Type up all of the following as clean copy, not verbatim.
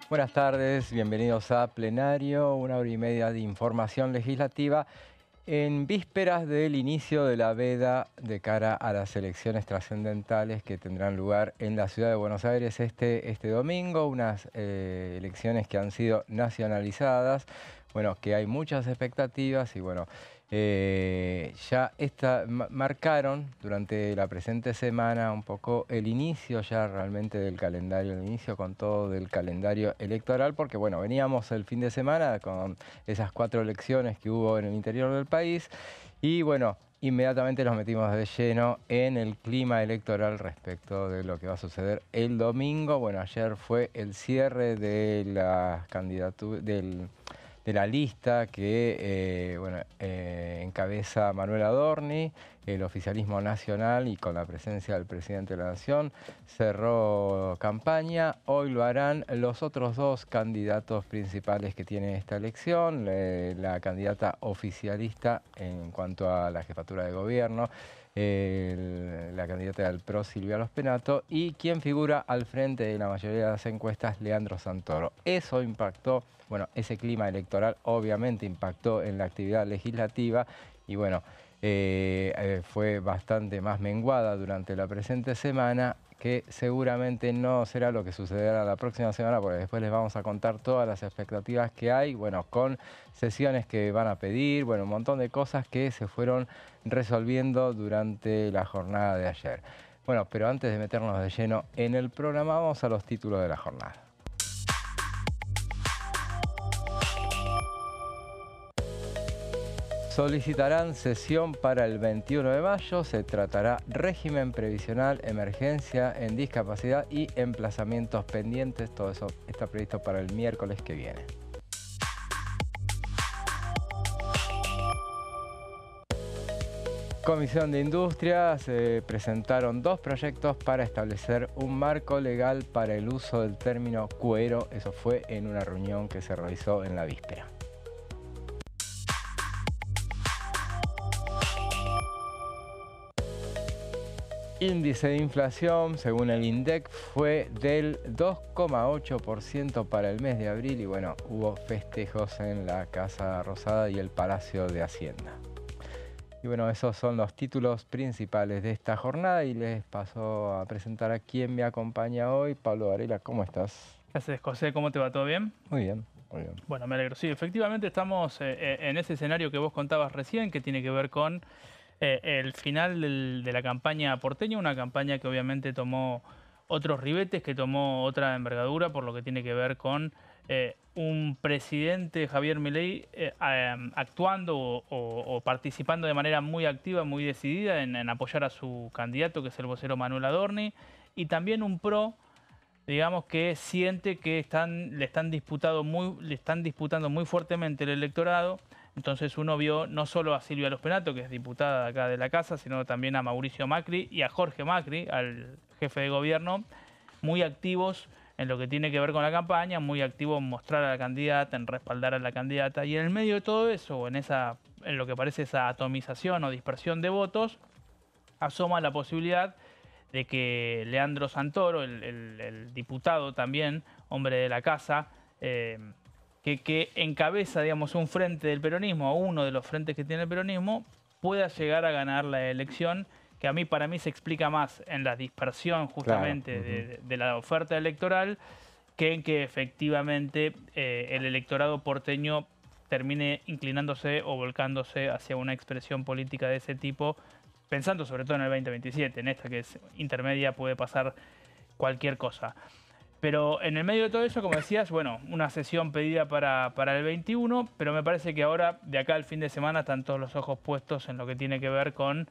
Buenas tardes, bienvenidos a Plenario, 1 hora y media de información legislativa en vísperas del inicio de la veda de cara a las elecciones trascendentales que tendrán lugar en la ciudad de Buenos Aires este domingo, unas elecciones que han sido nacionalizadas, bueno, que hay muchas expectativas y bueno, ya marcaron durante la presente semana un poco el inicio ya realmente del calendario, el inicio con todo del calendario electoral, porque bueno, veníamos el fin de semana con esas 4 elecciones que hubo en el interior del país y bueno, inmediatamente nos metimos de lleno en el clima electoral respecto de lo que va a suceder el domingo. Bueno, ayer fue el cierre de las candidaturas de la lista que encabeza Manuel Adorni, el oficialismo nacional, y con la presencia del presidente de la Nación cerró campaña. Hoy lo harán los otros 2 candidatos principales que tiene esta elección, la candidata oficialista en cuanto a la jefatura de gobierno, la candidata del PRO, Silvia Los Penato, y quien figura al frente de la mayoría de las encuestas, Leandro Santoro. Eso impactó, bueno, ese clima electoral obviamente impactó en la actividad legislativa y bueno, fue bastante más menguada durante la presente semana, que seguramente no será lo que sucederá la próxima semana, porque después les vamos a contar todas las expectativas que hay, bueno, con sesiones que van a pedir, bueno, un montón de cosas que se fueron resolviendo durante la jornada de ayer. Bueno, pero antes de meternos de lleno en el programa, vamos a los títulos de la jornada. Solicitarán sesión para el 21 de mayo, se tratará régimen previsional, emergencia en discapacidad y emplazamientos pendientes. Todo eso está previsto para el miércoles que viene. Comisión de Industria, se presentaron 2 proyectos para establecer un marco legal para el uso del término cuero. Eso fue en una reunión que se realizó en la víspera. Índice de inflación, según el INDEC, fue del 2,8% para el mes de abril y bueno, hubo festejos en la Casa Rosada y el Palacio de Hacienda. Y bueno, esos son los títulos principales de esta jornada y les paso a presentar a quien me acompaña hoy. Pablo Varela, ¿cómo estás? ¿Qué haces, José? ¿Cómo te va? ¿Todo bien? Muy bien, muy bien. Bueno, me alegro. Sí, efectivamente estamos en ese escenario que vos contabas recién, que tiene que ver con el final de la campaña porteña, una campaña que obviamente tomó otros ribetes, que tomó otra envergadura por lo que tiene que ver con un presidente, Javier Milei, actuando o participando de manera muy activa, muy decidida en apoyar a su candidato, que es el vocero Manuel Adorni, y también un PRO, digamos, que siente que le están disputando muy fuertemente el electorado. Entonces uno vio no solo a Silvia Los Penato, que es diputada de acá de la casa, sino también a Mauricio Macri y a Jorge Macri, al jefe de gobierno, muy activos en lo que tiene que ver con la campaña, muy activos en mostrar a la candidata, en respaldar a la candidata. Y en el medio de todo eso, en lo que parece esa atomización o dispersión de votos, asoma la posibilidad de que Leandro Santoro, el diputado también, hombre de la casa, que encabeza, digamos, un frente del peronismo, uno de los frentes que tiene el peronismo, pueda llegar a ganar la elección, que para mí se explica más en la dispersión justamente Claro. de la oferta electoral, que en que efectivamente el electorado porteño termine inclinándose o volcándose hacia una expresión política de ese tipo, pensando sobre todo en el 2027, en esta que es intermedia puede pasar cualquier cosa. Pero en el medio de todo eso, como decías, bueno, una sesión pedida para el 21, pero me parece que ahora, de acá al fin de semana, están todos los ojos puestos en lo que tiene que ver con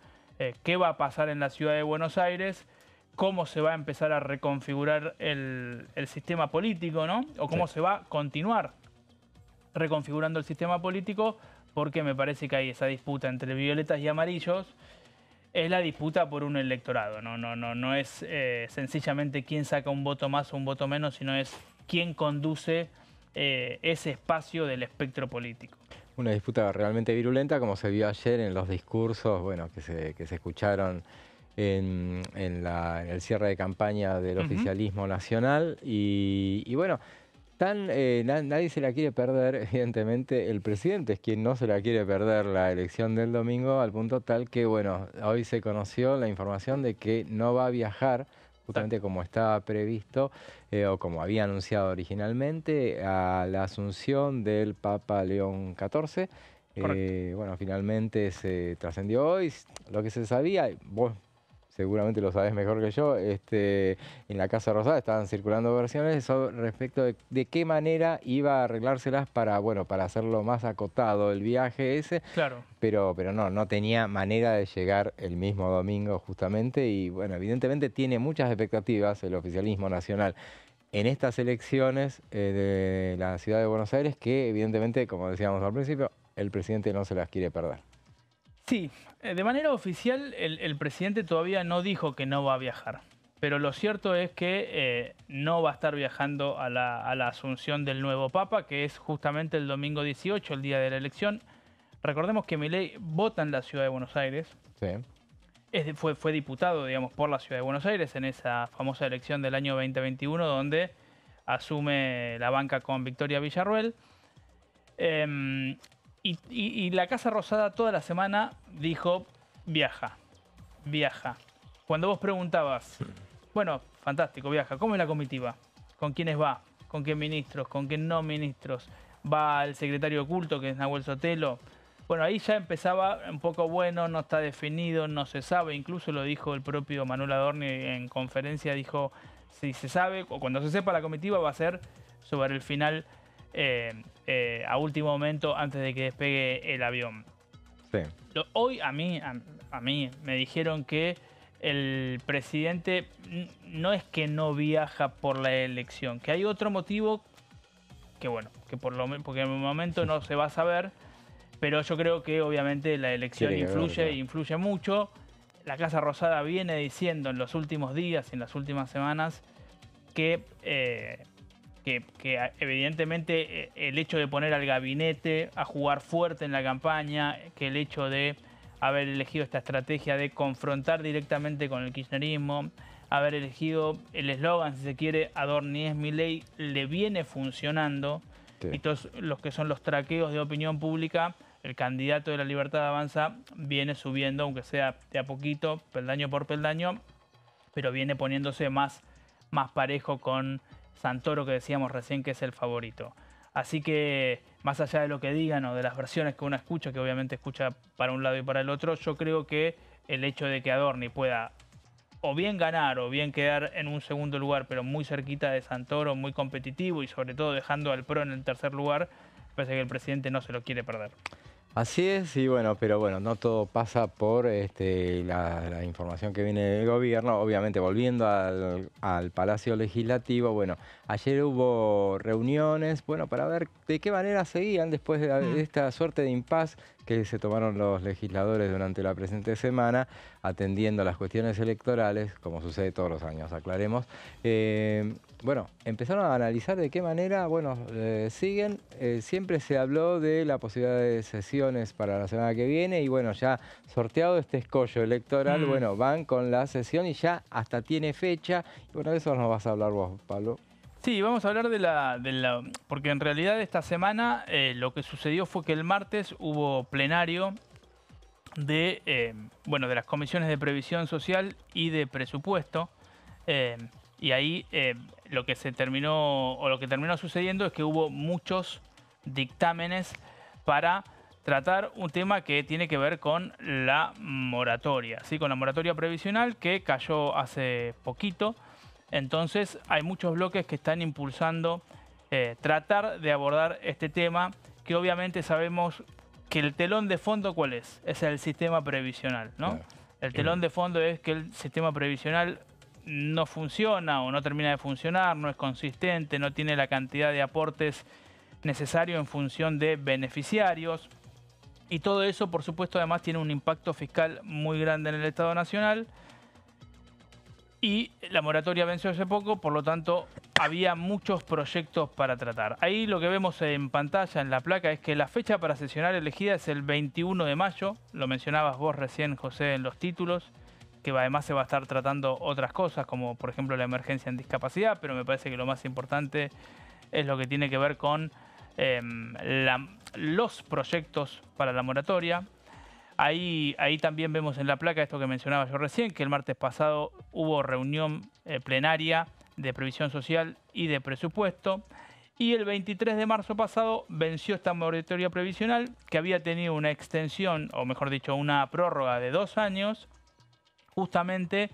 qué va a pasar en la ciudad de Buenos Aires, cómo se va a empezar a reconfigurar el sistema político, ¿no? O cómo se va a continuar reconfigurando el sistema político, porque me parece que hay esa disputa entre violetas y amarillos. Es la disputa por un electorado, no es sencillamente quién saca un voto más o un voto menos, sino es quién conduce ese espacio del espectro político. Una disputa realmente virulenta, como se vio ayer en los discursos, bueno, que se escucharon en el cierre de campaña del oficialismo nacional. Y bueno, Nadie se la quiere perder, evidentemente. El presidente es quien no se la quiere perder la elección del domingo, al punto tal que, bueno, hoy se conoció la información de que no va a viajar, justamente Exacto. como estaba previsto, o como había anunciado originalmente, a la asunción del Papa León XIV. Correcto. Bueno, finalmente se trascendió hoy lo que se sabía. Vos seguramente lo sabés mejor que yo, en la Casa Rosada estaban circulando versiones respecto de qué manera iba a arreglárselas para, bueno, para hacerlo más acotado el viaje ese, Claro. pero no tenía manera de llegar el mismo domingo justamente y, bueno, evidentemente tiene muchas expectativas el oficialismo nacional en estas elecciones de la Ciudad de Buenos Aires que, evidentemente, como decíamos al principio, el presidente no se las quiere perder. Sí, de manera oficial el presidente todavía no dijo que no va a viajar, pero lo cierto es que no va a estar viajando a la asunción del nuevo Papa, que es justamente el domingo 18, el día de la elección. Recordemos que Milei vota en la Ciudad de Buenos Aires, Sí, fue diputado, digamos, por la Ciudad de Buenos Aires en esa famosa elección del año 2021, donde asume la banca con Victoria Villarruel. Em, y la Casa Rosada toda la semana dijo, viaja, viaja. Cuando vos preguntabas, bueno, fantástico, viaja, ¿cómo es la comitiva? ¿Con quiénes va? ¿Con qué ministros? ¿Con qué no ministros? ¿Va el secretario oculto, que es Nahuel Sotelo? Bueno, ahí ya empezaba un poco, bueno, no está definido, no se sabe. Incluso lo dijo el propio Manuel Adorni en conferencia, dijo, si se sabe, o cuando se sepa la comitiva va a ser sobre el final a último momento antes de que despegue el avión. sí. Hoy a mí me dijeron que el presidente no es que no viaja por la elección, que hay otro motivo que bueno, que porque en el momento no se va a saber, pero yo creo que obviamente la elección Tiene que ver, claro. influye mucho. La Casa Rosada viene diciendo en los últimos días, en las últimas semanas, que evidentemente el hecho de poner al gabinete a jugar fuerte en la campaña, que el hecho de haber elegido esta estrategia de confrontar directamente con el kirchnerismo, haber elegido el eslogan, si se quiere, Adorni es Milei, le viene funcionando. Sí. Y todos los que son los traqueos de opinión pública, el candidato de la Libertad Avanza viene subiendo, aunque sea de a poquito, peldaño por peldaño, pero viene poniéndose más parejo con Santoro, que decíamos recién que es el favorito. Así que, más allá de lo que digan o de las versiones que uno escucha, que obviamente escucha para un lado y para el otro, yo creo que el hecho de que Adorni pueda o bien ganar o bien quedar en un segundo lugar, pero muy cerquita de Santoro, muy competitivo y sobre todo dejando al PRO en el tercer lugar, parece que el presidente no se lo quiere perder. Así es, y bueno, pero bueno, no todo pasa por la información que viene del gobierno. Obviamente, volviendo al Palacio Legislativo, bueno, ayer hubo reuniones, bueno, para ver de qué manera seguían después de esta suerte de impas que se tomaron los legisladores durante la presente semana, atendiendo las cuestiones electorales, como sucede todos los años, aclaremos. Bueno, empezaron a analizar de qué manera, bueno, siguen. Siempre se habló de la posibilidad de sesiones para la semana que viene y bueno, ya sorteado este escollo electoral, bueno, van con la sesión y ya hasta tiene fecha. Y bueno, de eso nos vas a hablar vos, Pablo. Sí, vamos a hablar porque en realidad esta semana lo que sucedió fue que el martes hubo plenario de las comisiones de previsión social y de presupuesto. Y ahí lo que terminó sucediendo es que hubo muchos dictámenes para tratar un tema que tiene que ver con la moratoria, ¿sí? Con la moratoria previsional que cayó hace poquito. Entonces hay muchos bloques que están impulsando tratar de abordar este tema, que obviamente sabemos que el telón de fondo, ¿cuál es? Es el sistema previsional, ¿no? Claro. El telón de fondo es que el sistema previsional no funciona o no termina de funcionar, no es consistente, no tiene la cantidad de aportes necesarios en función de beneficiarios. Y todo eso, por supuesto, además tiene un impacto fiscal muy grande en el Estado Nacional. Y la moratoria venció hace poco, por lo tanto, había muchos proyectos para tratar. Ahí lo que vemos en pantalla, en la placa, es que la fecha para sesionar elegida es el 21 de mayo. Lo mencionabas vos recién, José, en los títulos, que además se va a estar tratando otras cosas, como por ejemplo la emergencia en discapacidad, pero me parece que lo más importante es lo que tiene que ver con los proyectos para la moratoria. Ahí también vemos en la placa esto que mencionaba yo recién, que el martes pasado hubo reunión plenaria de previsión social y de presupuesto. Y el 23 de marzo pasado venció esta moratoria previsional, que había tenido una extensión, o mejor dicho, una prórroga de 2 años, justamente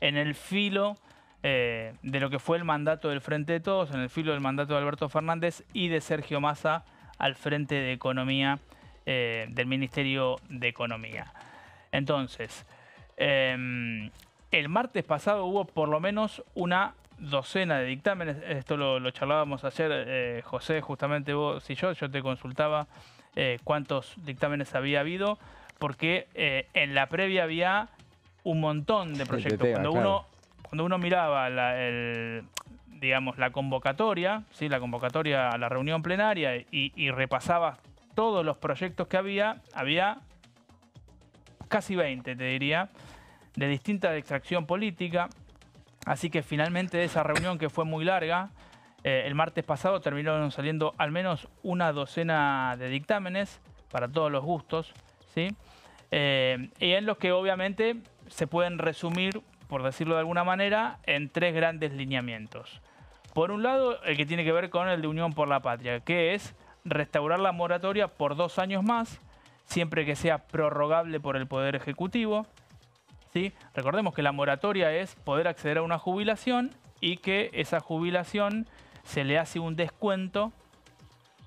en el filo de lo que fue el mandato del Frente de Todos, en el filo del mandato de Alberto Fernández y de Sergio Massa al frente de Economía del Ministerio de Economía. Entonces, el martes pasado hubo por lo menos una docena de dictámenes. Esto lo charlábamos ayer, José, justamente vos y yo te consultaba cuántos dictámenes había habido, porque en la previa había un montón de proyectos. Cuando uno miraba digamos, la convocatoria, ¿sí? La convocatoria a la reunión plenaria y repasaba todos los proyectos que había casi 20, te diría, de distinta extracción política. Así que finalmente de esa reunión, que fue muy larga, el martes pasado terminaron saliendo al menos una docena de dictámenes para todos los gustos, ¿sí? Y en los que obviamente se pueden resumir, por decirlo de alguna manera, en 3 grandes lineamientos. Por un lado, el que tiene que ver con el de Unión por la Patria, que es restaurar la moratoria por 2 años más, siempre que sea prorrogable por el Poder Ejecutivo, ¿sí? Recordemos que la moratoria es poder acceder a una jubilación y que esa jubilación se le hace un descuento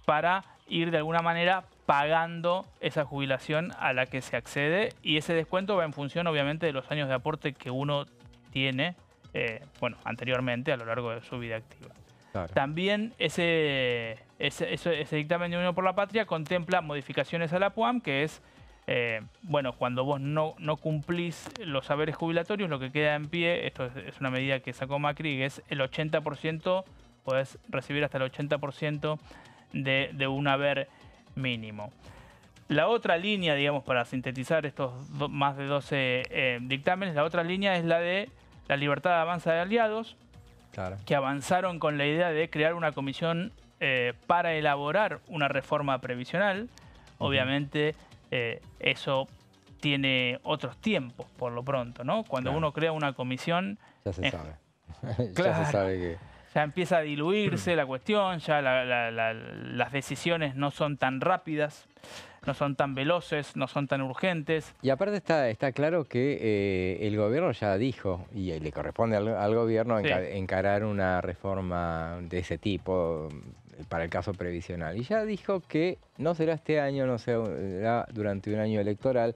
para ir de alguna manera pagando esa jubilación a la que se accede, y ese descuento va en función obviamente de los años de aporte que uno tiene anteriormente a lo largo de su vida activa. Claro. También ese dictamen de Unión por la Patria contempla modificaciones a la PUAM, que es, cuando vos no cumplís los haberes jubilatorios, lo que queda en pie, esto es una medida que sacó Macri, que es el 80%, podés recibir hasta el 80% de un haber mínimo. La otra línea, digamos, para sintetizar estos más de 12 dictámenes, la otra línea es la de la libertad de avanza de aliados, claro, que avanzaron con la idea de crear una comisión para elaborar una reforma previsional. Obviamente eso tiene otros tiempos por lo pronto, ¿no? Cuando uno crea una comisión... Ya se sabe. Claro, ya se sabe que... Ya empieza a diluirse la cuestión, ya las decisiones no son tan rápidas, no son tan veloces, no son tan urgentes. Y aparte está claro que el gobierno ya dijo, y le corresponde al gobierno encarar una reforma de ese tipo para el caso previsional. Y ya dijo que no será este año, no será durante un año electoral,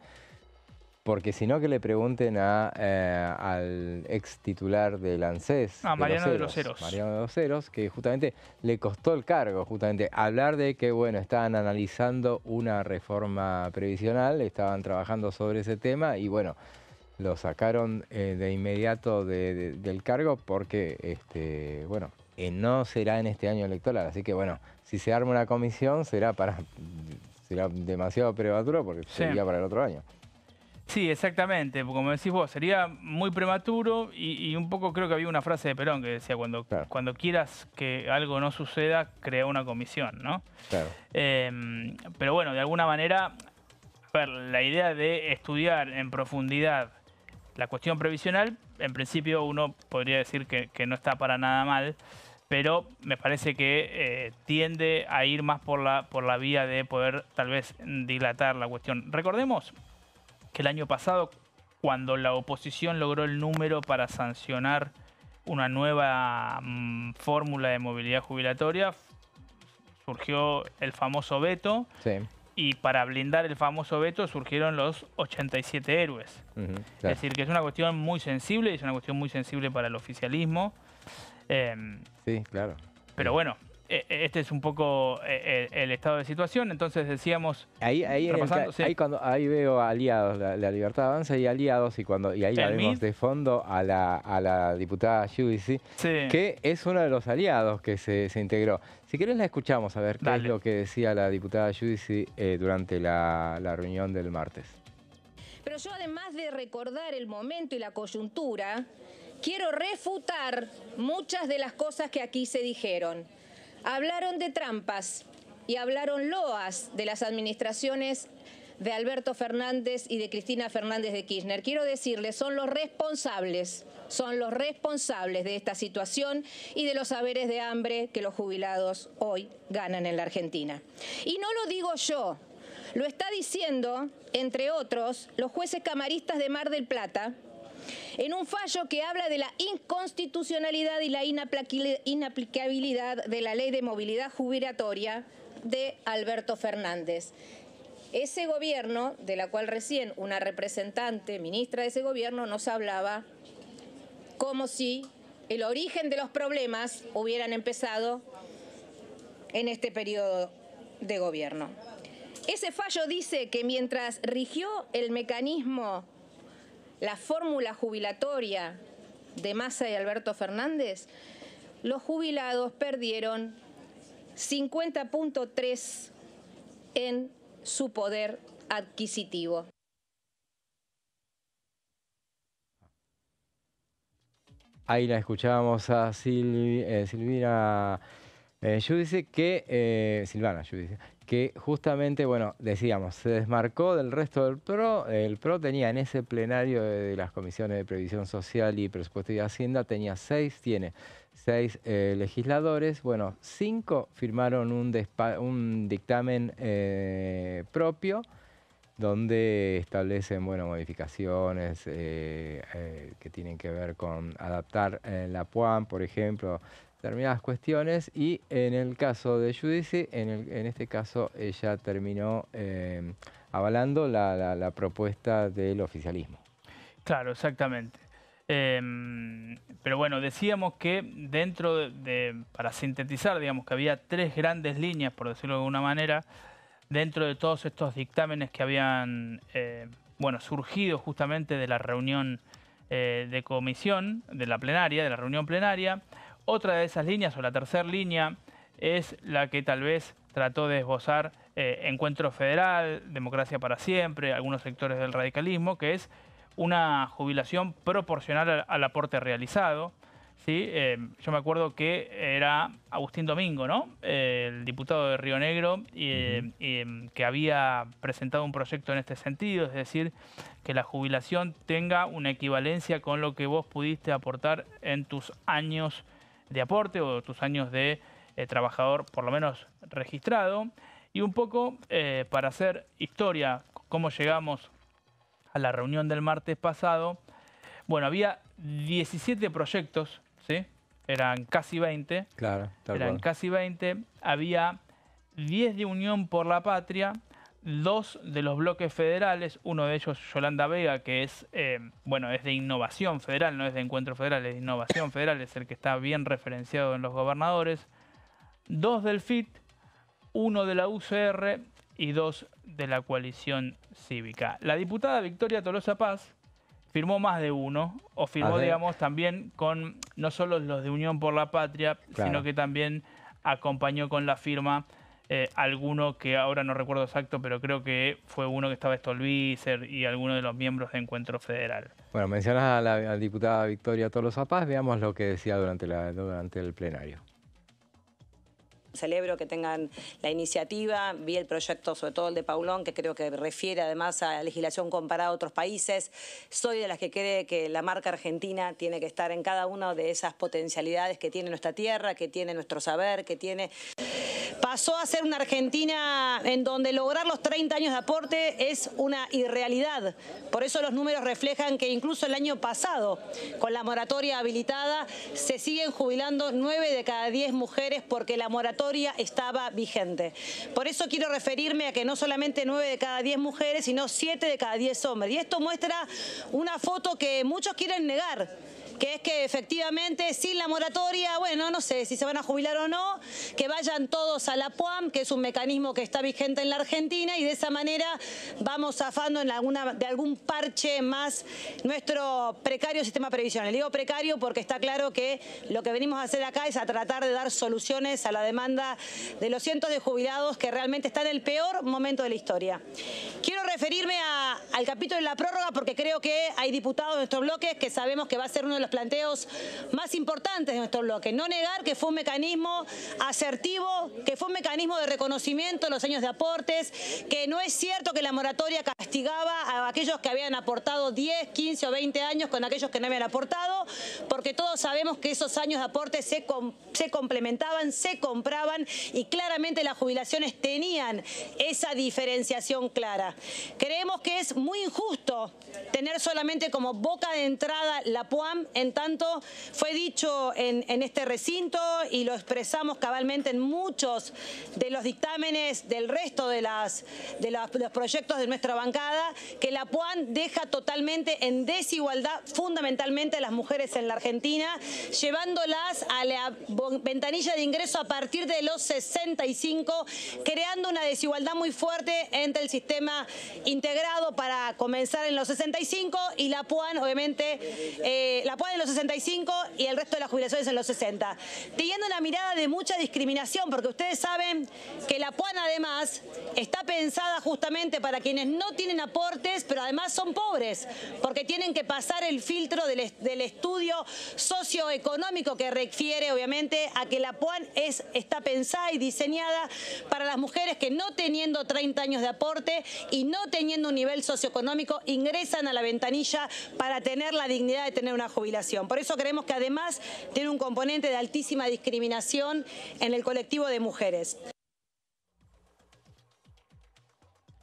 porque si no que le pregunten al ex titular del ANSES, Mariano de los Heros. Mariano de los Heros, que justamente le costó el cargo, justamente hablar de que, estaban analizando una reforma previsional, estaban trabajando sobre ese tema y, lo sacaron de inmediato del cargo porque, no será en este año electoral. Así que, si se arma una comisión será demasiado prematuro porque sería para el otro año. Sí, exactamente. Como decís vos, sería muy prematuro y un poco creo que había una frase de Perón que decía, cuando quieras que algo no suceda, crea una comisión, ¿no? Claro. Pero bueno, de alguna manera, la idea de estudiar en profundidad la cuestión previsional, en principio uno podría decir que no está para nada mal, pero me parece que tiende a ir más por la vía de poder tal vez dilatar la cuestión. Recordemos que el año pasado, cuando la oposición logró el número para sancionar una nueva fórmula de movilidad jubilatoria, surgió el famoso veto, y para blindar el famoso veto surgieron los 87 héroes. Claro. Es decir, que es una cuestión muy sensible, y es una cuestión muy sensible para el oficialismo. Sí, claro. Pero bueno, este es un poco el estado de situación. Entonces decíamos... Ahí veo aliados, la Libertad Avanza y aliados, y ahí la vemos de fondo a la diputada Giudici, que es uno de los aliados que se integró. Si querés la escuchamos a ver qué es lo que decía la diputada Giudici durante la reunión del martes. Pero yo, además de recordar el momento y la coyuntura, quiero refutar muchas de las cosas que aquí se dijeron. Hablaron de trampas y hablaron loas de las administraciones de Alberto Fernández y de Cristina Fernández de Kirchner. Quiero decirles, son los responsables de esta situación y de los saberes de hambre que los jubilados hoy ganan en la Argentina. Y no lo digo yo, lo está diciendo, entre otros, los jueces camaristas de Mar del Plata, en un fallo que habla de la inconstitucionalidad y la inaplicabilidad de la ley de movilidad jubilatoria de Alberto Fernández. Ese gobierno, de la cual recién una representante, ministra de ese gobierno, nos hablaba como si el origen de los problemas hubieran empezado en este periodo de gobierno. Ese fallo dice que mientras rigió el mecanismo, la fórmula jubilatoria de Massa y Alberto Fernández, los jubilados perdieron 50.3 en su poder adquisitivo. Ahí la escuchábamos a Silvina Giudice, Silvana Giudice, que justamente, bueno, decíamos, se desmarcó del resto del PRO. El PRO tenía en ese plenario de las comisiones de Previsión Social y Presupuesto y Hacienda, tiene seis legisladores. Bueno, 5 firmaron un dictamen propio, donde establecen, bueno, modificaciones que tienen que ver con adaptar la PUAM, por ejemplo, determinadas cuestiones. Y en el caso de Giudice, en este caso ella terminó avalando la propuesta del oficialismo. Claro, exactamente. Pero bueno, decíamos que dentro para sintetizar, digamos que había 3 grandes líneas, por decirlo de alguna manera, dentro de todos estos dictámenes que habían surgido justamente de la reunión de comisión, de la reunión plenaria. Otra de esas líneas, o la tercera línea, es la que tal vez trató de esbozar Encuentro Federal, Democracia para Siempre, algunos sectores del radicalismo, que es una jubilación proporcional al aporte realizado. ¿Sí? Yo me acuerdo que era Agustín Domingo, ¿no? El diputado de Río Negro, que había presentado un proyecto en este sentido, es decir, que la jubilación tenga una equivalencia con lo que vos pudiste aportar en tus años de aporte o tus años de trabajador, por lo menos registrado. Y un poco para hacer historia, cómo llegamos a la reunión del martes pasado. Bueno, había 17 proyectos, ¿sí? Eran casi 20. Claro, eran casi 20. Había 10 de Unión por la Patria, 2 de los bloques federales, uno de ellos Yolanda Vega, que es, es de Innovación Federal, no es de Encuentro Federal, es de Innovación Federal, es el que está bien referenciado en los gobernadores, 2 del FIT, 1 de la UCR y 2 de la Coalición Cívica. La diputada Victoria Tolosa Paz firmó más de uno, o firmó, digamos, también con no solo los de Unión por la Patria, claro, sino que también acompañó con la firma alguno que ahora no recuerdo exacto, pero creo que fue uno que estaba Stolbizer y alguno de los miembros de Encuentro Federal. Bueno, mencionas a la diputada Victoria Tolosa Paz, veamos lo que decía durante el plenario. Celebro que tengan la iniciativa, vi el proyecto, sobre todo el de Paulón, que creo que refiere además a la legislación comparada a otros países. Soy de las que cree que la marca argentina tiene que estar en cada una de esas potencialidades que tiene nuestra tierra, que tiene nuestro saber, que tiene... Pasó a ser una Argentina en donde lograr los 30 años de aporte es una irrealidad. Por eso los números reflejan que incluso el año pasado, con la moratoria habilitada, se siguen jubilando 9 de cada 10 mujeres porque la moratoria estaba vigente. Por eso quiero referirme a que no solamente 9 de cada 10 mujeres, sino 7 de cada 10 hombres. Y esto muestra una foto que muchos quieren negar, que es que efectivamente sin la moratoria, bueno, no sé si se van a jubilar o no, que vayan todos a la PUAM, que es un mecanismo que está vigente en la Argentina, y de esa manera vamos zafando de algún parche más nuestro precario sistema previsional. Digo precario porque está claro que lo que venimos a hacer acá es a tratar de dar soluciones a la demanda de los cientos de jubilados que realmente están en el peor momento de la historia. Quiero referirme al capítulo de la prórroga porque creo que hay diputados de nuestros bloques que sabemos que va a ser uno de los planteos más importantes de nuestro bloque. No negar que fue un mecanismo asertivo, que fue un mecanismo de reconocimiento de los años de aportes, que no es cierto que la moratoria castigaba a aquellos que habían aportado 10, 15 o 20 años con aquellos que no habían aportado, porque todos sabemos que esos años de aporte se complementaban, se compraban y claramente las jubilaciones tenían esa diferenciación clara. Creemos que es muy injusto tener solamente como boca de entrada la PUAM, en tanto fue dicho en este recinto y lo expresamos cabalmente en muchos de los dictámenes del resto de los proyectos de nuestra bancada, que la PUAM deja totalmente en desigualdad fundamentalmente a las mujeres en la Argentina, llevándolas a la ventanilla de ingreso a partir de los 65, creando una desigualdad muy fuerte entre el sistema integrado para comenzar en los 65 y la PUAN, obviamente, la PUAN en los 65 y el resto de las jubilaciones en los 60. Teniendo una mirada de mucha discriminación, porque ustedes saben que la PUAN además está pensada justamente para quienes no tienen aportes, pero además son pobres, porque tienen que pasar el filtro del estudio socioeconómico que refiere obviamente a que la PUAN está pensada y diseñada para las mujeres que no teniendo 30 años de aporte y no teniendo un nivel socioeconómico ingresan a la ventanilla para tener la dignidad de tener una jubilación. Por eso creemos que además tiene un componente de altísima discriminación en el colectivo de mujeres.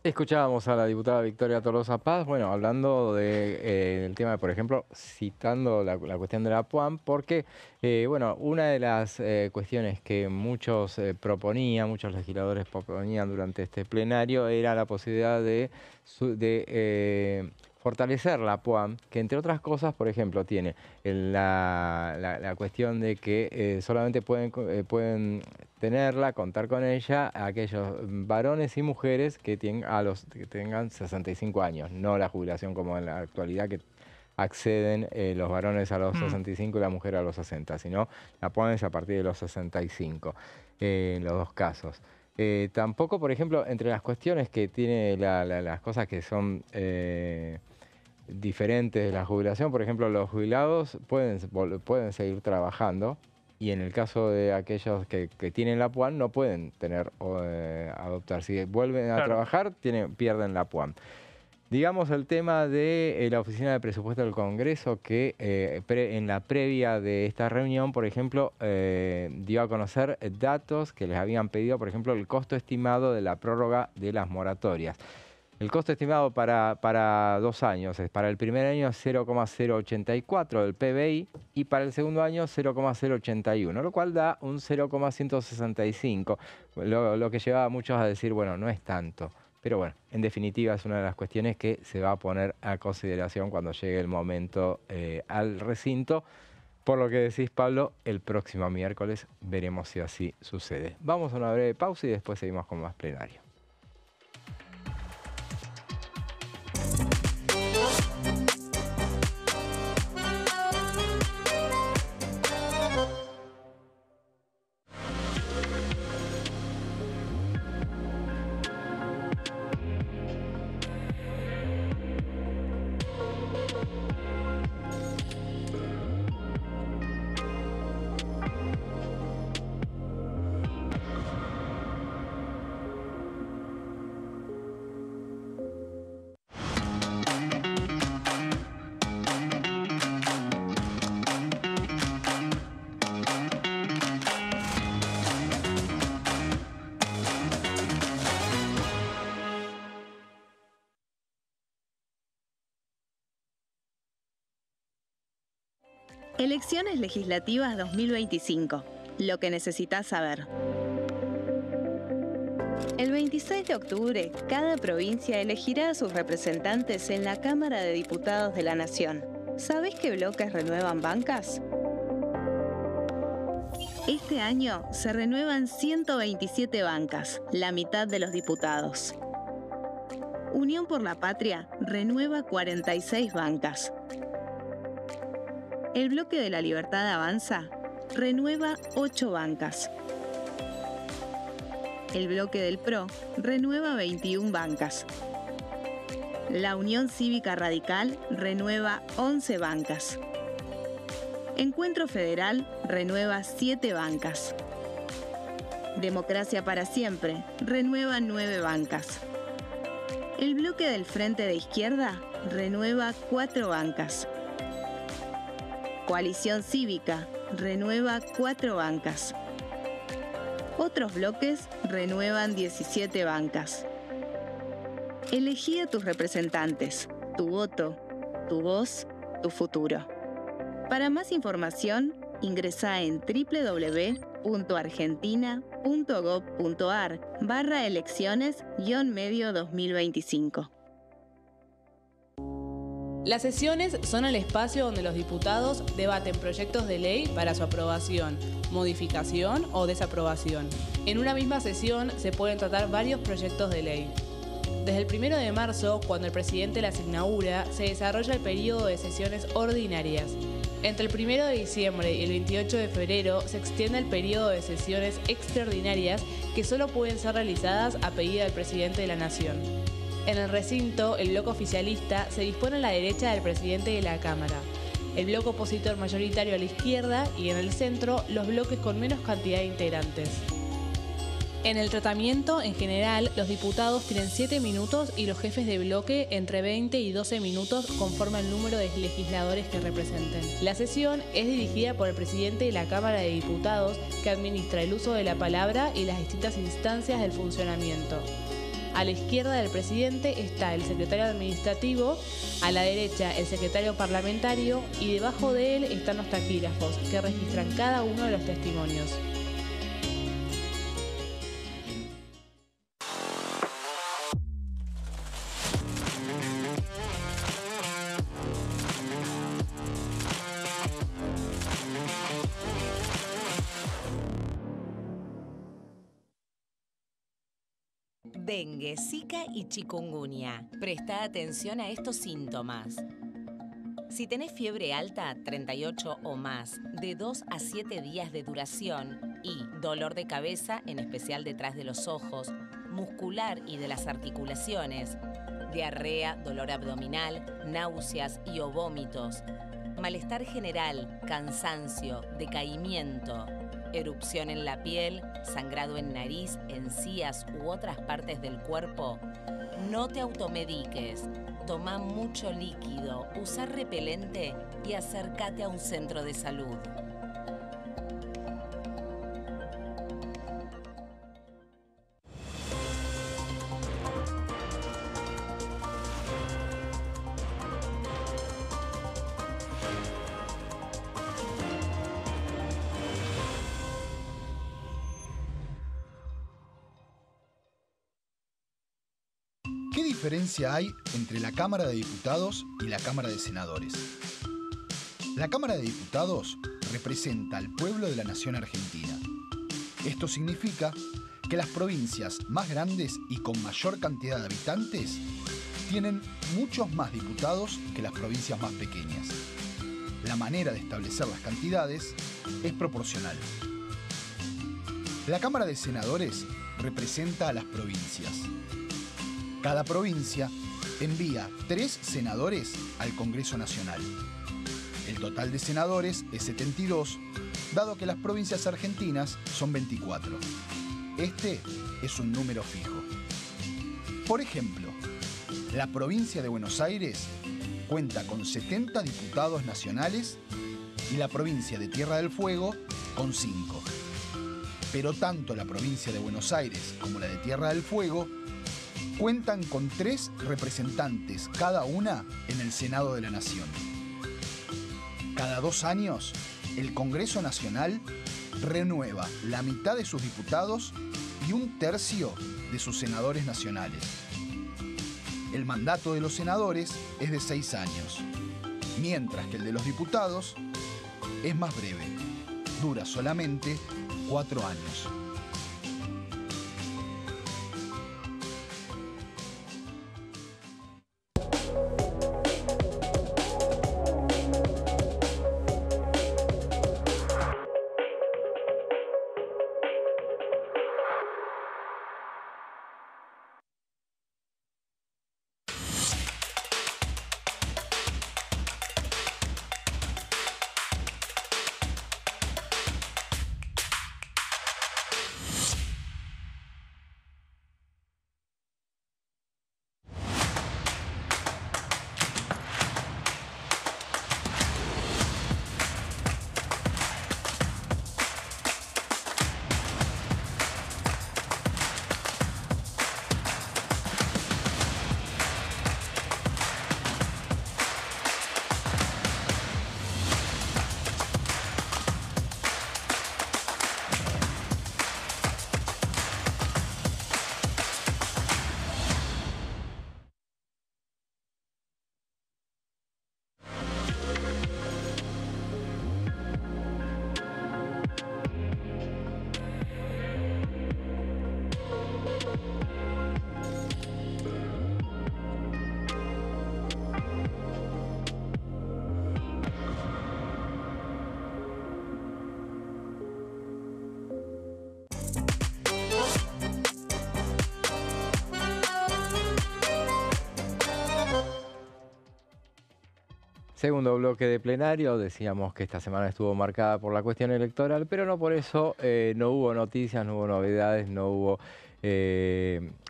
Escuchábamos a la diputada Victoria Tolosa Paz, bueno, hablando del tema, por ejemplo, citando la cuestión de la PUAM, porque, bueno, una de las cuestiones que muchos muchos legisladores proponían durante este plenario, era la posibilidad de fortalecer la PUAM, que entre otras cosas, por ejemplo, tiene la cuestión de que solamente pueden tenerla, contar con ella, aquellos varones y mujeres que tengan 65 años, no la jubilación como en la actualidad, que acceden los varones a los 65 y la mujer a los 60, sino la PUAM es a partir de los 65, en los dos casos. Tampoco, por ejemplo, entre las cuestiones que tiene las cosas que son diferentes de la jubilación, por ejemplo, los jubilados pueden seguir trabajando, y en el caso de aquellos que tienen la PUAM no pueden adoptar. Si vuelven a trabajar, pierden la PUAM. Digamos el tema de la Oficina de Presupuesto del Congreso, que en la previa de esta reunión, por ejemplo, dio a conocer datos que les habían pedido, por ejemplo, el costo estimado de la prórroga de las moratorias. El costo estimado para 2 años es: para el primer año 0,084 del PBI y para el segundo año 0,081, lo cual da un 0,165, lo que lleva a muchos a decir, bueno, no es tanto. Pero bueno, en definitiva es una de las cuestiones que se va a poner a consideración cuando llegue el momento al recinto. Por lo que decís, Pablo, el próximo miércoles veremos si así sucede. Vamos a una breve pausa y después seguimos con más plenario. Elecciones legislativas 2025. Lo que necesitas saber. El 26 de octubre, cada provincia elegirá a sus representantes en la Cámara de Diputados de la Nación. ¿Sabés qué bloques renuevan bancas? Este año se renuevan 127 bancas, la mitad de los diputados. Unión por la Patria renueva 46 bancas. El Bloque de la Libertad Avanza renueva 8 bancas. El Bloque del PRO renueva 21 bancas. La Unión Cívica Radical renueva 11 bancas. Encuentro Federal renueva 7 bancas. Democracia para Siempre renueva 9 bancas. El bloque del Frente de Izquierda renueva 4 bancas. Coalición Cívica renueva 4 bancas. Otros bloques renuevan 17 bancas. Elegí a tus representantes, tu voto, tu voz, tu futuro. Para más información, ingresá en www.argentina.gov.ar/elecciones-medio 2025. Las sesiones son el espacio donde los diputados debaten proyectos de ley para su aprobación, modificación o desaprobación. En una misma sesión se pueden tratar varios proyectos de ley. Desde el 1 de marzo, cuando el presidente las inaugura, se desarrolla el periodo de sesiones ordinarias. Entre el 1 de diciembre y el 28 de febrero se extiende el periodo de sesiones extraordinarias que solo pueden ser realizadas a pedido del presidente de la Nación. En el recinto, el bloque oficialista se dispone a la derecha del presidente de la Cámara, el bloque opositor mayoritario a la izquierda y en el centro los bloques con menos cantidad de integrantes. En el tratamiento, en general, los diputados tienen 7 minutos y los jefes de bloque entre 20 y 12 minutos conforme al número de legisladores que representen. La sesión es dirigida por el presidente de la Cámara de Diputados, que administra el uso de la palabra y las distintas instancias del funcionamiento. A la izquierda del presidente está el secretario administrativo, a la derecha el secretario parlamentario y debajo de él están los taquígrafos, que registran cada uno de los testimonios. Dengue, Zika y chikungunya. Presta atención a estos síntomas. Si tenés fiebre alta, 38 o más, de 2 a 7 días de duración y dolor de cabeza, en especial detrás de los ojos, muscular y de las articulaciones, diarrea, dolor abdominal, náuseas y o vómitos, malestar general, cansancio, decaimiento, erupción en la piel, sangrado en nariz, encías u otras partes del cuerpo, no te automediques. Toma mucho líquido, usa repelente y acércate a un centro de salud. ¿Qué diferencia hay entre la Cámara de Diputados y la Cámara de Senadores? La Cámara de Diputados representa al pueblo de la nación argentina. Esto significa que las provincias más grandes y con mayor cantidad de habitantes tienen muchos más diputados que las provincias más pequeñas. La manera de establecer las cantidades es proporcional. La Cámara de Senadores representa a las provincias. Cada provincia envía 3 senadores al Congreso Nacional. El total de senadores es 72, dado que las provincias argentinas son 24. Este es un número fijo. Por ejemplo, la provincia de Buenos Aires cuenta con 70 diputados nacionales y la provincia de Tierra del Fuego con 5. Pero tanto la provincia de Buenos Aires como la de Tierra del Fuego cuentan con 3 representantes cada una en el Senado de la Nación. Cada 2 años, el Congreso Nacional renueva la mitad de sus diputados y 1/3 de sus senadores nacionales. El mandato de los senadores es de 6 años, mientras que el de los diputados es más breve, dura solamente 4 años. Segundo bloque de plenario, decíamos que esta semana estuvo marcada por la cuestión electoral, pero no por eso no hubo noticias, no hubo novedades, no hubo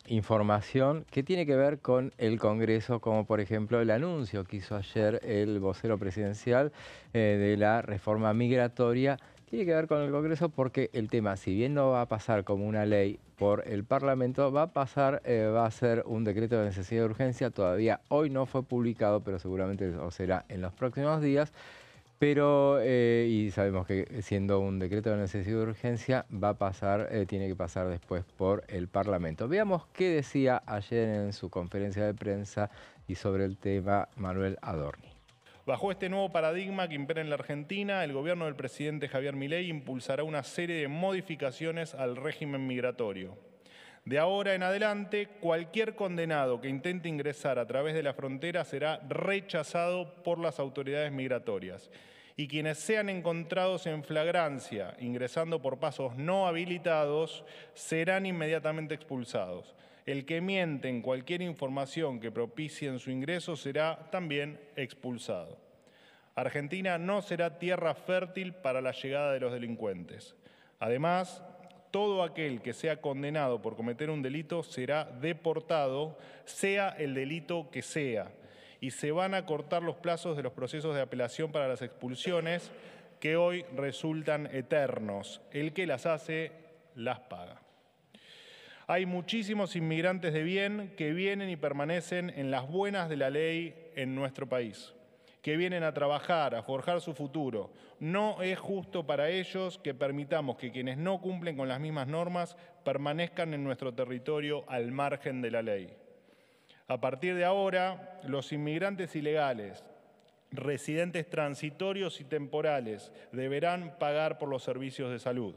información que tiene que ver con el Congreso, como por ejemplo el anuncio que hizo ayer el vocero presidencial de la reforma migratoria. Tiene que ver con el Congreso porque el tema, si bien no va a pasar como una ley por el Parlamento, va a ser un decreto de necesidad de urgencia. Todavía hoy no fue publicado, pero seguramente lo será en los próximos días. Pero, y sabemos que siendo un decreto de necesidad de urgencia, va a pasar, tiene que pasar después por el Parlamento. Veamos qué decía ayer en su conferencia de prensa y sobre el tema Manuel Adorni. Bajo este nuevo paradigma que impera en la Argentina, el gobierno del presidente Javier Milei impulsará una serie de modificaciones al régimen migratorio. De ahora en adelante, cualquier condenado que intente ingresar a través de la frontera será rechazado por las autoridades migratorias. Y quienes sean encontrados en flagrancia, ingresando por pasos no habilitados, serán inmediatamente expulsados. El que miente en cualquier información que propicie su ingreso será también expulsado. Argentina no será tierra fértil para la llegada de los delincuentes. Además, todo aquel que sea condenado por cometer un delito será deportado, sea el delito que sea, y se van a cortar los plazos de los procesos de apelación para las expulsiones, que hoy resultan eternos. El que las hace, las paga. Hay muchísimos inmigrantes de bien que vienen y permanecen en las buenas de la ley en nuestro país, que vienen a trabajar, a forjar su futuro. No es justo para ellos que permitamos que quienes no cumplen con las mismas normas permanezcan en nuestro territorio al margen de la ley. A partir de ahora, los inmigrantes ilegales, residentes transitorios y temporales, deberán pagar por los servicios de salud.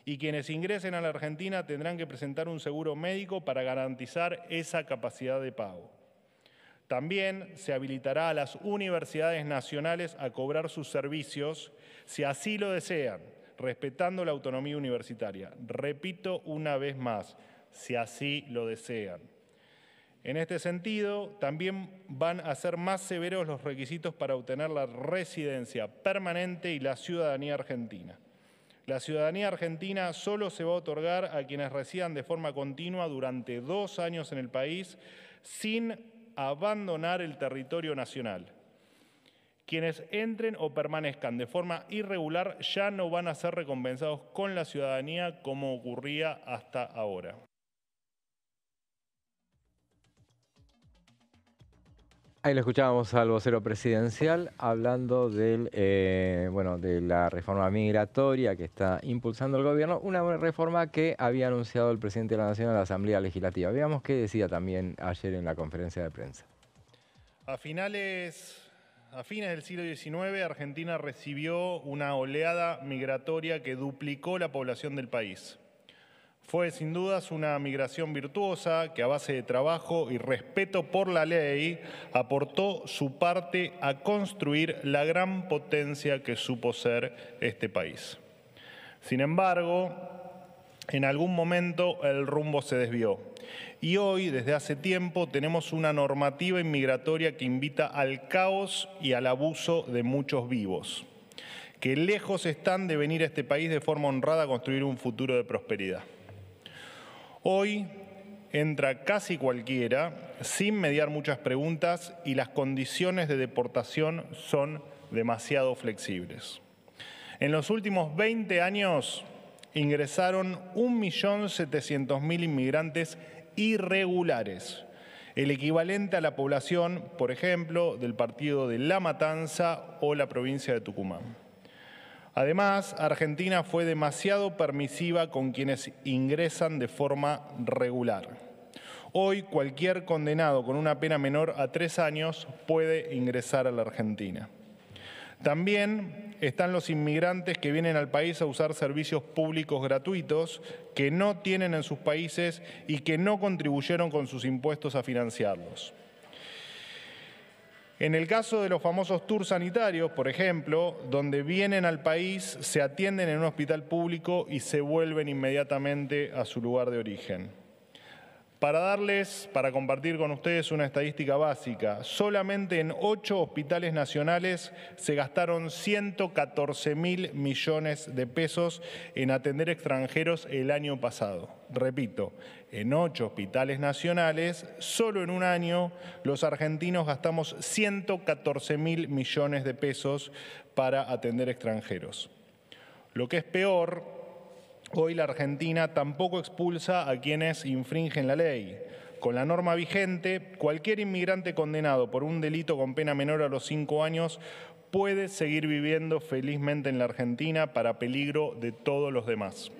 Y quienes ingresen a la Argentina tendrán que presentar un seguro médico para garantizar esa capacidad de pago. También se habilitará a las universidades nacionales a cobrar sus servicios, si así lo desean, respetando la autonomía universitaria. Repito una vez más, si así lo desean. En este sentido, también van a ser más severos los requisitos para obtener la residencia permanente y la ciudadanía argentina. La ciudadanía argentina solo se va a otorgar a quienes residan de forma continua durante 2 años en el país sin abandonar el territorio nacional. Quienes entren o permanezcan de forma irregular ya no van a ser recompensados con la ciudadanía como ocurría hasta ahora. Ahí lo escuchábamos al vocero presidencial hablando de la reforma migratoria que está impulsando el gobierno, una reforma que había anunciado el presidente de la Nación en la Asamblea Legislativa. Veamos qué decía también ayer en la conferencia de prensa. A fines del siglo XIX, Argentina recibió una oleada migratoria que duplicó la población del país. Fue sin dudas una migración virtuosa que a base de trabajo y respeto por la ley aportó su parte a construir la gran potencia que supo ser este país. Sin embargo, en algún momento el rumbo se desvió y hoy, desde hace tiempo, tenemos una normativa inmigratoria que invita al caos y al abuso de muchos vivos, que lejos están de venir a este país de forma honrada a construir un futuro de prosperidad. Hoy entra casi cualquiera, sin mediar muchas preguntas, y las condiciones de deportación son demasiado flexibles. En los últimos 20 años ingresaron 1.700.000 inmigrantes irregulares, el equivalente a la población, por ejemplo, del partido de La Matanza o la provincia de Tucumán. Además, Argentina fue demasiado permisiva con quienes ingresan de forma regular. Hoy, cualquier condenado con una pena menor a 3 años puede ingresar a la Argentina. También están los inmigrantes que vienen al país a usar servicios públicos gratuitos que no tienen en sus países y que no contribuyeron con sus impuestos a financiarlos. En el caso de los famosos tours sanitarios, por ejemplo, donde vienen al país, se atienden en un hospital público y se vuelven inmediatamente a su lugar de origen. Para compartir con ustedes una estadística básica, solamente en 8 hospitales nacionales se gastaron 114.000 millones de pesos en atender extranjeros el año pasado. Repito, en 8 hospitales nacionales, solo en un año, los argentinos gastamos 114.000 millones de pesos para atender extranjeros. Lo que es peor, hoy la Argentina tampoco expulsa a quienes infringen la ley. Con la norma vigente, cualquier inmigrante condenado por un delito con pena menor a los 5 años puede seguir viviendo felizmente en la Argentina para peligro de todos los demás.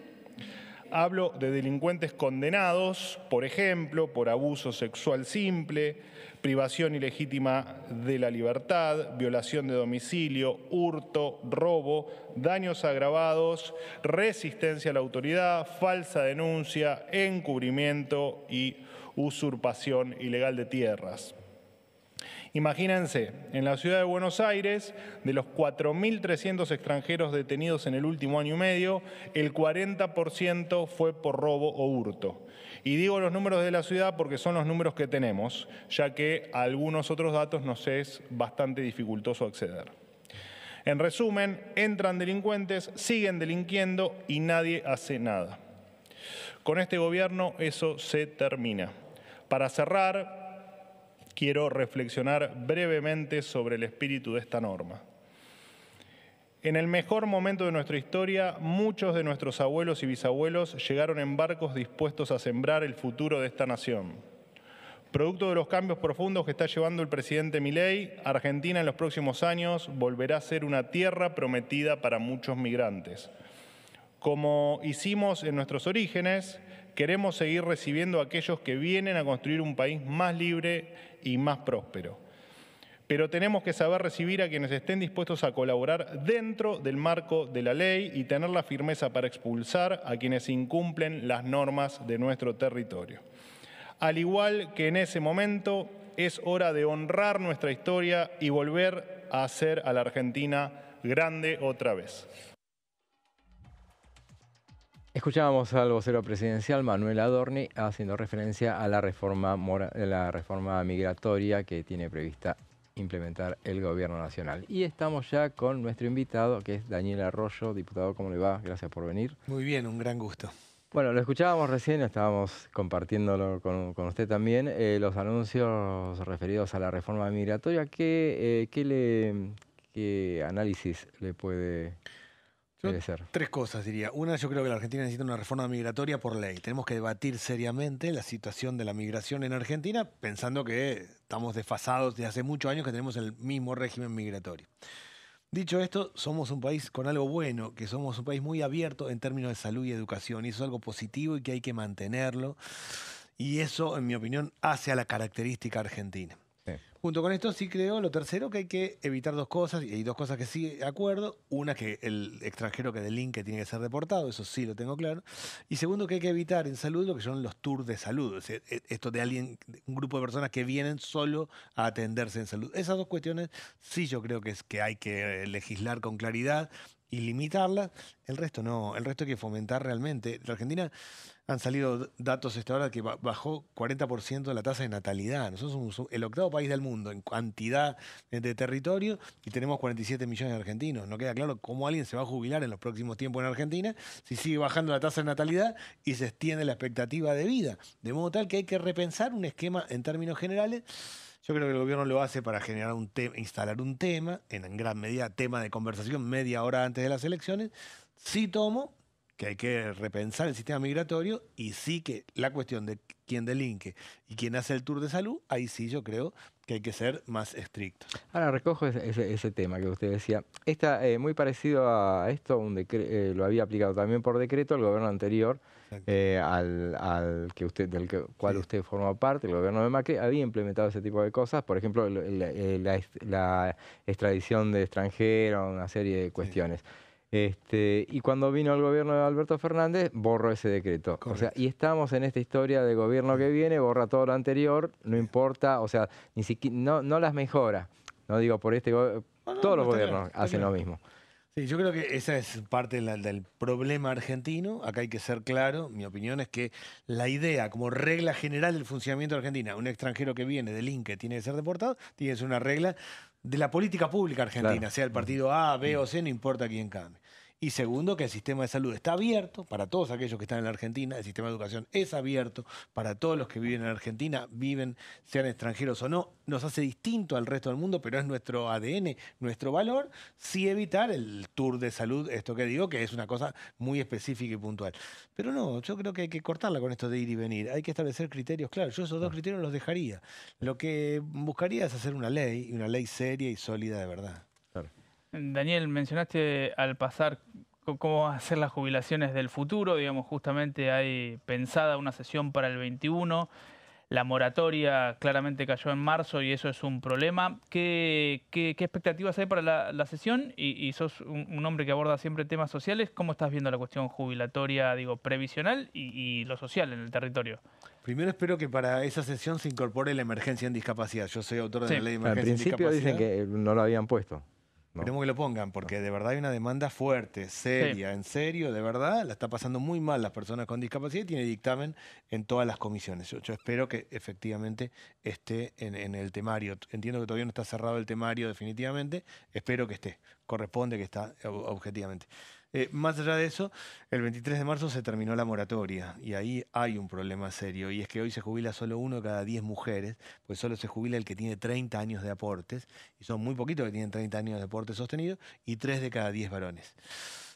Hablo de delincuentes condenados, por ejemplo, por abuso sexual simple, privación ilegítima de la libertad, violación de domicilio, hurto, robo, daños agravados, resistencia a la autoridad, falsa denuncia, encubrimiento y usurpación ilegal de tierras. Imagínense, en la ciudad de Buenos Aires, de los 4.300 extranjeros detenidos en el último año y medio, el 40% fue por robo o hurto. Y digo los números de la ciudad porque son los números que tenemos, ya que a algunos otros datos nos es bastante dificultoso acceder. En resumen, entran delincuentes, siguen delinquiendo y nadie hace nada. Con este gobierno eso se termina. Para cerrar, quiero reflexionar brevemente sobre el espíritu de esta norma. En el mejor momento de nuestra historia, muchos de nuestros abuelos y bisabuelos llegaron en barcos dispuestos a sembrar el futuro de esta nación. Producto de los cambios profundos que está llevando el presidente Milei, Argentina en los próximos años volverá a ser una tierra prometida para muchos migrantes. Como hicimos en nuestros orígenes, queremos seguir recibiendo a aquellos que vienen a construir un país más libre y más próspero. Pero tenemos que saber recibir a quienes estén dispuestos a colaborar dentro del marco de la ley y tener la firmeza para expulsar a quienes incumplen las normas de nuestro territorio. Al igual que en ese momento, es hora de honrar nuestra historia y volver a hacer a la Argentina grande otra vez. Escuchábamos al vocero presidencial, Manuel Adorni, haciendo referencia a la reforma migratoria que tiene prevista implementar el Gobierno Nacional. Y estamos ya con nuestro invitado, que es Daniel Arroyo. Diputado, ¿cómo le va? Gracias por venir. Muy bien, un gran gusto. Bueno, lo escuchábamos recién, estábamos compartiéndolo con usted también, los anuncios referidos a la reforma migratoria. ¿Qué análisis le puede ser? 3 cosas diría. Una, yo creo que la Argentina necesita una reforma migratoria por ley. Tenemos que debatir seriamente la situación de la migración en Argentina, pensando que estamos desfasados de hace muchos años que tenemos el mismo régimen migratorio. Dicho esto, somos un país con algo bueno, que somos un país muy abierto en términos de salud y educación, y eso es algo positivo y que hay que mantenerlo, y eso, en mi opinión, hace a la característica argentina. Sí. Junto con esto sí creo, lo tercero, que hay que evitar 2 cosas, y hay 2 cosas que sí de acuerdo. Una, que el extranjero que delinque tiene que ser deportado, eso sí lo tengo claro. Y segundo, que hay que evitar en salud lo que son los tours de salud, o sea, esto de un grupo de personas que vienen solo a atenderse en salud. Esas 2 cuestiones sí yo creo que hay que legislar con claridad y limitarlas. El resto no, el resto hay que fomentar realmente. La Argentina, han salido datos esta hora que bajó 40% la tasa de natalidad. Nosotros somos el 8º país del mundo en cantidad de territorio y tenemos 47 millones de argentinos. No queda claro cómo alguien se va a jubilar en los próximos tiempos en Argentina si sigue bajando la tasa de natalidad y se extiende la expectativa de vida. De modo tal que hay que repensar un esquema en términos generales. Yo creo que el gobierno lo hace para generar instalar un tema, en gran medida tema de conversación media hora antes de las elecciones. Sí tomo que hay que repensar el sistema migratorio y sí que la cuestión de quién delinque y quién hace el tour de salud, ahí sí yo creo que hay que ser más estrictos. Ahora recojo ese tema que usted decía. Está muy parecido a esto, lo había aplicado también por decreto el gobierno anterior, del cual usted forma parte, el gobierno de Macri, había implementado ese tipo de cosas, por ejemplo, la extradición de extranjeros, una serie de cuestiones. Y cuando vino el gobierno de Alberto Fernández, borró ese decreto. O sea, y estamos en esta historia de gobierno que viene, borra todo lo anterior, no importa, o sea, ni siquiera, no las mejora. No digo por todos los gobiernos hacen lo mismo. Sí, yo creo que esa es parte del problema argentino. Acá hay que ser claro. Mi opinión es que la idea, como regla general del funcionamiento de Argentina, un extranjero que viene del INCA tiene que ser deportado, tiene que ser una regla de la política pública argentina, Claro. sea el partido A, B o C, no importa quién cambie. Y segundo, que el sistema de salud está abierto para todos aquellos que están en la Argentina, el sistema de educación es abierto para todos los que viven en Argentina, viven, sean extranjeros o no, nos hace distinto al resto del mundo, pero es nuestro ADN, nuestro valor, sí evitar el tour de salud, esto que digo, que es una cosa muy específica y puntual. Pero no, yo creo que hay que cortarla con esto de ir y venir, hay que establecer criterios claros, yo esos dos criterios los dejaría. Lo que buscaría es hacer una ley seria y sólida de verdad. Daniel, mencionaste al pasar cómo van a ser las jubilaciones del futuro. Digamos, justamente hay pensada una sesión para el 21. La moratoria claramente cayó en marzo y eso es un problema. ¿Qué expectativas hay para la sesión? Y sos un hombre que aborda siempre temas sociales. ¿Cómo estás viendo la cuestión jubilatoria, digo, previsional y lo social en el territorio? Primero espero que para esa sesión se incorpore la emergencia en discapacidad. Yo soy autor de la ley de emergencia en principio en discapacidad. dicen que no lo habían puesto. No. Esperemos que lo pongan, porque de verdad hay una demanda fuerte, seria, en serio, de verdad, la está pasando muy mal las personas con discapacidad y tiene dictamen en todas las comisiones. Yo espero que efectivamente esté en el temario. Entiendo que todavía no está cerrado el temario definitivamente, espero que esté, corresponde que está objetivamente. Más allá de eso, el 23 de marzo se terminó la moratoria y ahí hay un problema serio y es que hoy se jubila solo 1 de cada 10 mujeres, pues solo se jubila el que tiene 30 años de aportes y son muy poquitos que tienen 30 años de aportes sostenidos y 3 de cada 10 varones.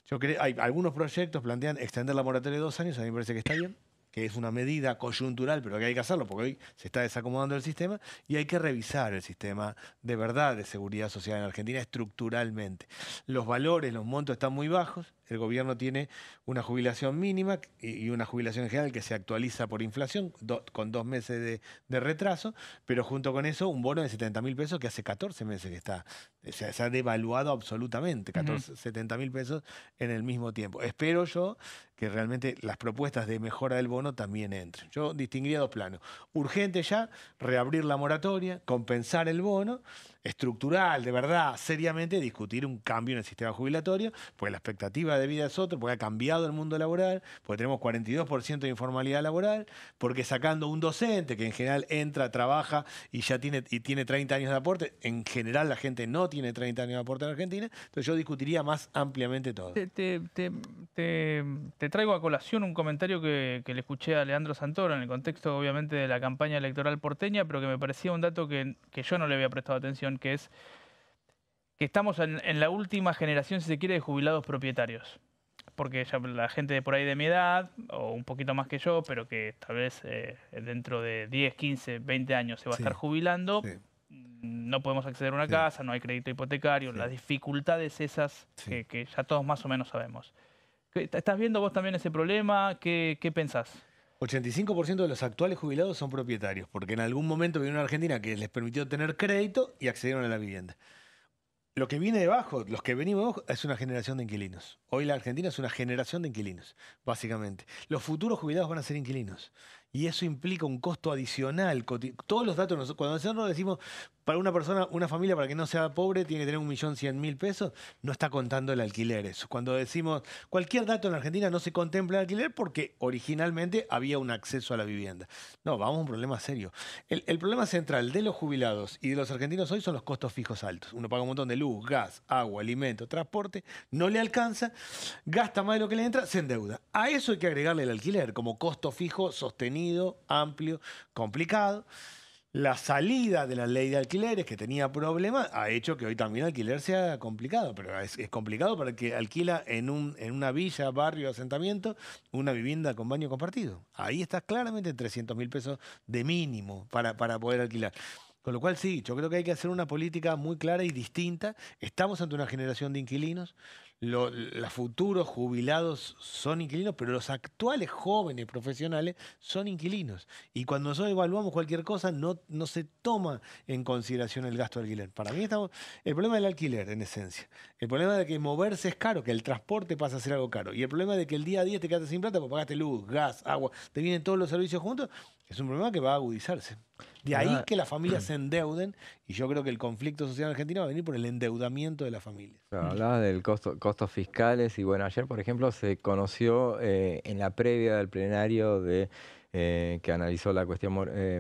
Yo creo, hay algunos proyectos plantean extender la moratoria de 2 años, a mí me parece que está bien, que es una medida coyuntural, pero que hay que hacerlo porque hoy se está desacomodando el sistema y hay que revisar el sistema de verdad de seguridad social en Argentina estructuralmente. Los valores, los montos están muy bajos, el gobierno tiene una jubilación mínima y una jubilación en general que se actualiza por inflación con 2 meses de retraso, pero junto con eso un bono de 70.000 pesos que hace 14 meses que está, se ha devaluado absolutamente, 70.000 pesos en el mismo tiempo. Espero yo que realmente las propuestas de mejora del bono también entren. Yo distinguiría 2 planos. Urgente ya, reabrir la moratoria, compensar el bono, estructural, de verdad, seriamente discutir un cambio en el sistema jubilatorio, porque la expectativa de vida es otra, porque ha cambiado el mundo laboral, porque tenemos 42% de informalidad laboral, porque sacando un docente que en general entra, trabaja y ya tiene 30 años de aporte, en general la gente no tiene 30 años de aporte en Argentina, entonces yo discutiría más ampliamente todo. Te traigo a colación un comentario que le escuché a Leandro Santoro en el contexto obviamente de la campaña electoral porteña, pero que me parecía un dato que yo no le había prestado atención, que es que estamos en la última generación, si se quiere, de jubilados propietarios. Porque ya la gente de por ahí de mi edad, o un poquito más que yo, pero que tal vez dentro de 10, 15, 20 años se va a estar jubilando, no podemos acceder a una casa, no hay crédito hipotecario, las dificultades esas que ya todos más o menos sabemos. ¿Estás viendo vos también ese problema? ¿Qué pensás? 85% de los actuales jubilados son propietarios, porque en algún momento vino una Argentina que les permitió tener crédito y accedieron a la vivienda. Lo que viene debajo, los que venimos debajo, es una generación de inquilinos. Hoy la Argentina es una generación de inquilinos, básicamente. Los futuros jubilados van a ser inquilinos. Y eso implica un costo adicional. Todos los datos, cuando nosotros decimos, para una persona, una familia, para que no sea pobre, tiene que tener 1.100.000 pesos, no está contando el alquiler. Eso. Cuando decimos, cualquier dato en Argentina no se contempla el alquiler porque originalmente había un acceso a la vivienda. No, vamos a un problema serio. El problema central de los jubilados y de los argentinos hoy son los costos fijos altos. Uno paga un montón de luz, gas, agua, alimento, transporte, no le alcanza, gasta más de lo que le entra, se endeuda. A eso hay que agregarle el alquiler como costo fijo sostenido, amplio, complicado. La salida de la ley de alquileres, que tenía problemas, ha hecho que hoy también el alquiler sea complicado, pero es complicado para el que alquila en una villa, barrio, asentamiento, una vivienda con baño compartido. Ahí está claramente en 300.000 pesos de mínimo para poder alquilar. Con lo cual sí, yo creo que hay que hacer una política muy clara y distinta. Estamos ante una generación de inquilinos. los futuros jubilados son inquilinos, pero los actuales jóvenes profesionales son inquilinos. Y cuando nosotros evaluamos cualquier cosa, no se toma en consideración el gasto de alquiler. Para mí el problema del alquiler, en esencia. El problema de que moverse es caro, que el transporte pasa a ser algo caro. Y el problema de que el día a día te quedaste sin plata porque pagaste luz, gas, agua, te vienen todos los servicios juntos, es un problema que va a agudizarse. De ahí que las familias se endeuden, y yo creo que el conflicto social en Argentina va a venir por el endeudamiento de las familias. Claro, hablabas del costos fiscales y bueno, ayer por ejemplo se conoció en la previa del plenario que analizó la cuestión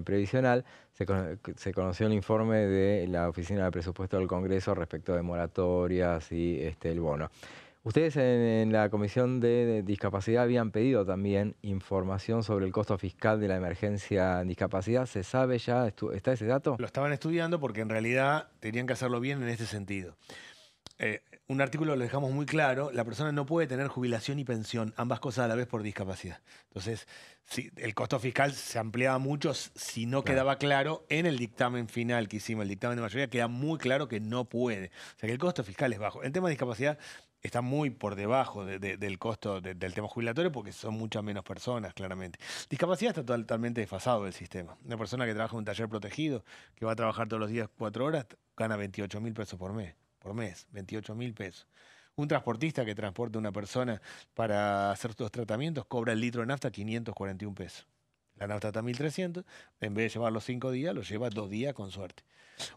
previsional, se conoció el informe de la Oficina de Presupuesto del Congreso respecto de moratorias y el bono. Ustedes en la Comisión de Discapacidad habían pedido también información sobre el costo fiscal de la emergencia en discapacidad. ¿Se sabe ya? ¿Está ese dato? Lo estaban estudiando porque en realidad tenían que hacerlo bien en este sentido. Un artículo lo dejamos muy claro: la persona no puede tener jubilación y pensión, ambas cosas a la vez, por discapacidad. Entonces, sí, el costo fiscal se ampliaba mucho si no quedaba claro en el dictamen final que hicimos. El dictamen de mayoría queda muy claro que no puede. O sea que el costo fiscal es bajo. El tema de discapacidad está muy por debajo del costo del tema jubilatorio porque son muchas menos personas, claramente. Discapacidad está totalmente desfasado del sistema. Una persona que trabaja en un taller protegido, que va a trabajar todos los días 4 horas, gana 28.000 pesos por mes, 28.000 pesos. Un transportista que transporta a una persona para hacer estos tratamientos cobra el litro de nafta 541 pesos. La nafta está a 1.300, en vez de llevarlo 5 días, lo lleva 2 días con suerte.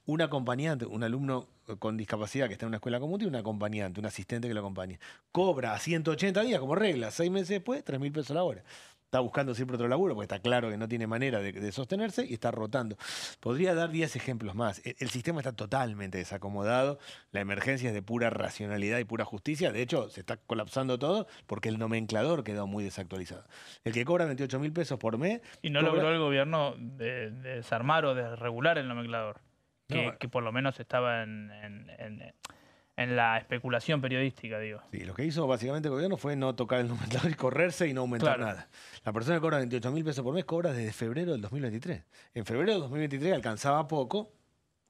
Un acompañante, un alumno con discapacidad que está en una escuela común, y un acompañante, un asistente que lo acompaña, cobra a 180 días como regla, 6 meses después, 3.000 pesos la hora. Está buscando siempre otro laburo porque está claro que no tiene manera de sostenerse y está rotando. Podría dar 10 ejemplos más. El sistema está totalmente desacomodado, la emergencia es de pura racionalidad y pura justicia. De hecho, se está colapsando todo porque el nomenclador quedó muy desactualizado. El que cobra 28.000 pesos por mes... Y no logró el gobierno de desarmar o de regular el nomenclador, que por lo menos estaba en la especulación periodística, digo. Sí, lo que hizo básicamente el gobierno fue no tocar el nomenclador y correrse y no aumentar nada. La persona que cobra 28.000 pesos por mes cobra desde febrero del 2023. En febrero del 2023 alcanzaba poco,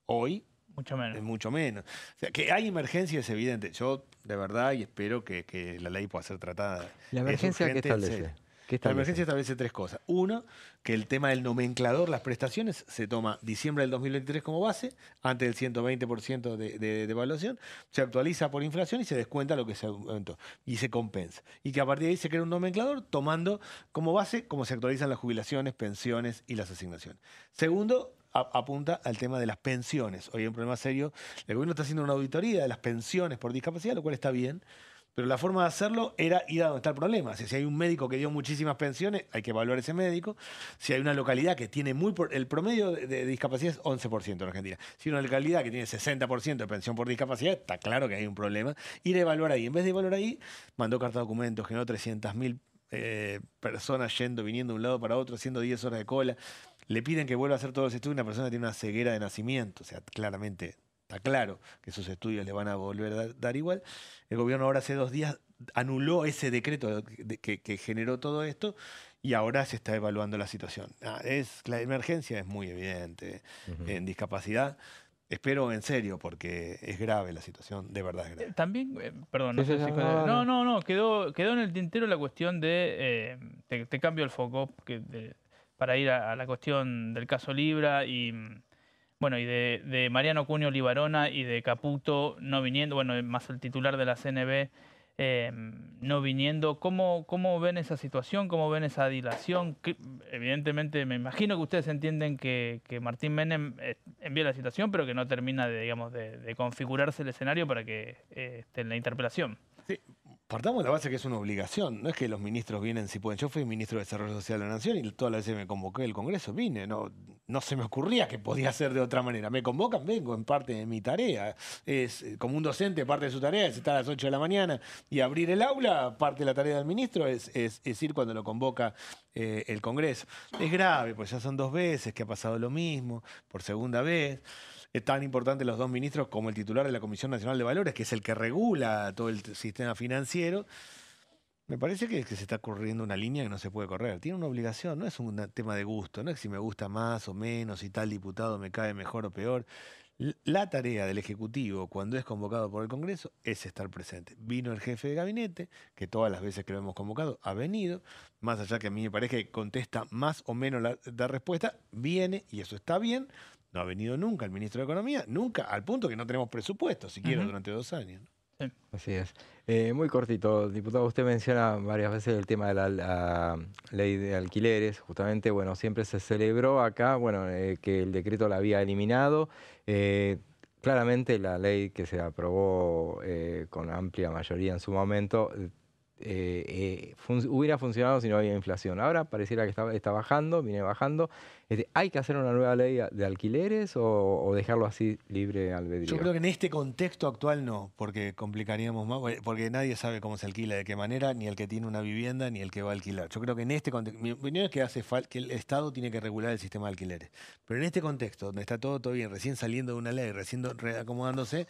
hoy mucho menos. Es mucho menos. O sea, que hay emergencia es evidente. Yo, de verdad, y espero que la ley pueda ser tratada. ¿La emergencia qué establece? La emergencia establece 3 cosas. Uno, que el tema del nomenclador, las prestaciones, se toma diciembre del 2023 como base, antes del 120% de evaluación, se actualiza por inflación y se descuenta lo que se aumentó y se compensa. Y que a partir de ahí se crea un nomenclador tomando como base cómo se actualizan las jubilaciones, pensiones y las asignaciones. Segundo, apunta al tema de las pensiones. Hoy hay un problema serio. El gobierno está haciendo una auditoría de las pensiones por discapacidad, lo cual está bien. Pero la forma de hacerlo era ir a donde está el problema. Si hay un médico que dio muchísimas pensiones, hay que evaluar ese médico. Si hay una localidad que tiene el promedio de discapacidad es 11% en Argentina. Si hay una localidad que tiene 60% de pensión por discapacidad, está claro que hay un problema. Ir a evaluar ahí. En vez de evaluar ahí, mandó carta de documentos, generó 300.000 personas yendo, viniendo de un lado para otro, haciendo 10 horas de cola. Le piden que vuelva a hacer todos los estudios. Una persona que tiene una ceguera de nacimiento. O sea, claramente... Está claro que esos estudios le van a volver a dar igual. El gobierno ahora hace 2 días anuló ese decreto que generó todo esto y ahora se está evaluando la situación. La emergencia es muy evidente en discapacidad. Espero en serio, porque es grave la situación, de verdad es grave. También, perdón, no sé si... No, quedó en el tintero la cuestión de... te cambio el foco para ir a la cuestión del caso Libra y... Bueno, y de Mariano Cunio Libarona y de Caputo no viniendo, bueno, más el titular de la CNB no viniendo. ¿Cómo ven esa situación? ¿Cómo ven esa dilación? Evidentemente, me imagino que ustedes entienden que Martín Menem envía la situación, pero que no termina de configurarse el escenario para que esté en la interpelación. Sí. Partamos de la base que es una obligación, no es que los ministros vienen si pueden. Yo fui ministro de Desarrollo Social de la Nación y todas las veces me convoqué el Congreso, vine, no se me ocurría que podía ser de otra manera. Me convocan, vengo en parte de mi tarea. Es como un docente, parte de su tarea es estar a las 8 de la mañana y abrir el aula, parte de la tarea del ministro es ir cuando lo convoca el Congreso. Es grave, pues ya son 2 veces que ha pasado lo mismo, por segunda vez. Es tan importante los 2 ministros como el titular de la Comisión Nacional de Valores, que es el que regula todo el sistema financiero. Me parece que se está corriendo una línea que no se puede correr. Tiene una obligación, no es un tema de gusto, no es si me gusta más o menos, si tal diputado me cae mejor o peor. La tarea del Ejecutivo cuando es convocado por el Congreso es estar presente. Vino el jefe de gabinete, que todas las veces que lo hemos convocado ha venido, más allá que a mí me parece que contesta más o menos la respuesta, viene y eso está bien. No ha venido nunca el ministro de Economía, nunca, al punto que no tenemos presupuesto siquiera durante 2 años. Sí. Así es. Muy cortito, diputado, usted menciona varias veces el tema de la ley de alquileres. Justamente, bueno, siempre se celebró acá, bueno, que el decreto la había eliminado. Claramente la ley que se aprobó con amplia mayoría en su momento hubiera funcionado si no había inflación. Ahora pareciera que está bajando, viene bajando. ¿Hay que hacer una nueva ley de alquileres o dejarlo así libre albedrío? Yo creo que en este contexto actual no, porque complicaríamos más, porque nadie sabe cómo se alquila, de qué manera, ni el que tiene una vivienda, ni el que va a alquilar. Yo creo que en este contexto, mi opinión es que hace falta que el Estado tiene que regular el sistema de alquileres. Pero en este contexto, donde está todo bien, recién saliendo de una ley, recién reacomodándose,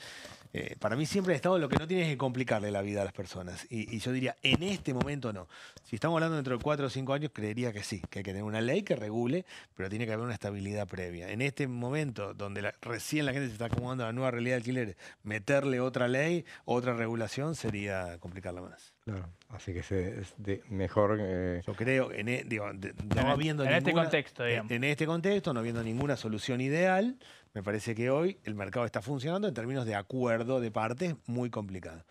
para mí siempre el Estado lo que no tiene es que complicarle la vida a las personas. Y yo diría, en este momento no. Si estamos hablando dentro de 4 o 5 años, creería que sí, que hay que tener una ley que regule, pero tiene que haber una estabilidad previa. En este momento, donde recién la gente se está acomodando a la nueva realidad de alquileres, meterle otra ley, otra regulación, sería complicarla más. Claro, así que mejor... Yo creo, no habiendo en este contexto, digamos. En este contexto, no habiendo ninguna solución ideal, me parece que hoy el mercado está funcionando en términos de acuerdo de partes muy complicado.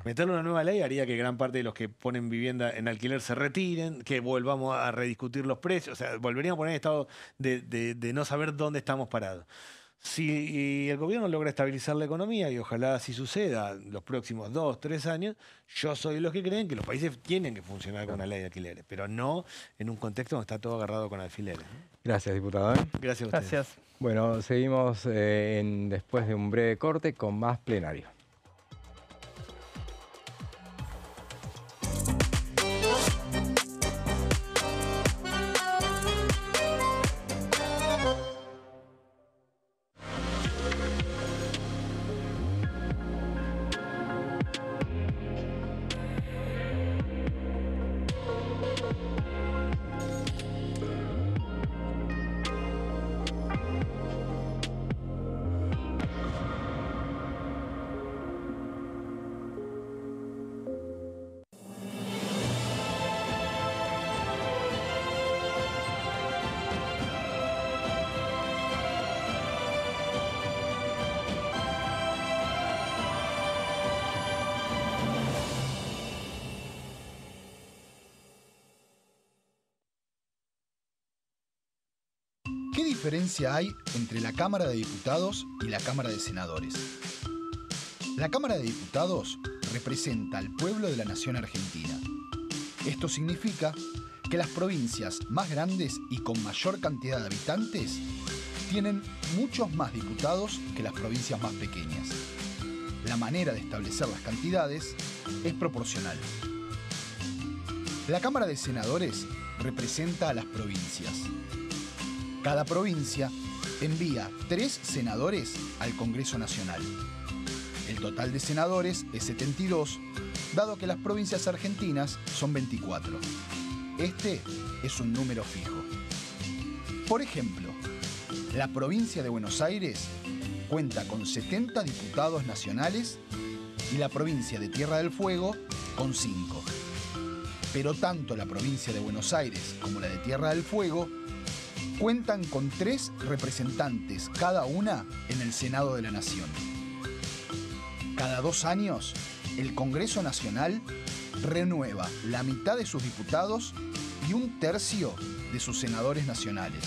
Meterle una nueva ley haría que gran parte de los que ponen vivienda en alquiler se retiren, que volvamos a rediscutir los precios, o sea, volveríamos a poner en estado de no saber dónde estamos parados. Si el gobierno logra estabilizar la economía, y ojalá así suceda los próximos 2 o 3 años, yo soy de los que creen que los países tienen que funcionar con una ley de alquileres, pero no en un contexto donde está todo agarrado con alfileres. Gracias, diputado. Gracias a ustedes. Gracias. Bueno, seguimos después de un breve corte con más plenario. ¿Qué diferencia hay entre la Cámara de Diputados y la Cámara de Senadores? La Cámara de Diputados representa al pueblo de la nación argentina. Esto significa que las provincias más grandes y con mayor cantidad de habitantes tienen muchos más diputados que las provincias más pequeñas. La manera de establecer las cantidades es proporcional. La Cámara de Senadores representa a las provincias. Cada provincia envía 3 senadores al Congreso Nacional. El total de senadores es 72, dado que las provincias argentinas son 24. Este es un número fijo. Por ejemplo, la provincia de Buenos Aires cuenta con 70 diputados nacionales y la provincia de Tierra del Fuego con 5. Pero tanto la provincia de Buenos Aires como la de Tierra del Fuego cuentan con 3 representantes cada una en el Senado de la Nación. Cada 2 años, el Congreso Nacional renueva la mitad de sus diputados y 1/3 de sus senadores nacionales.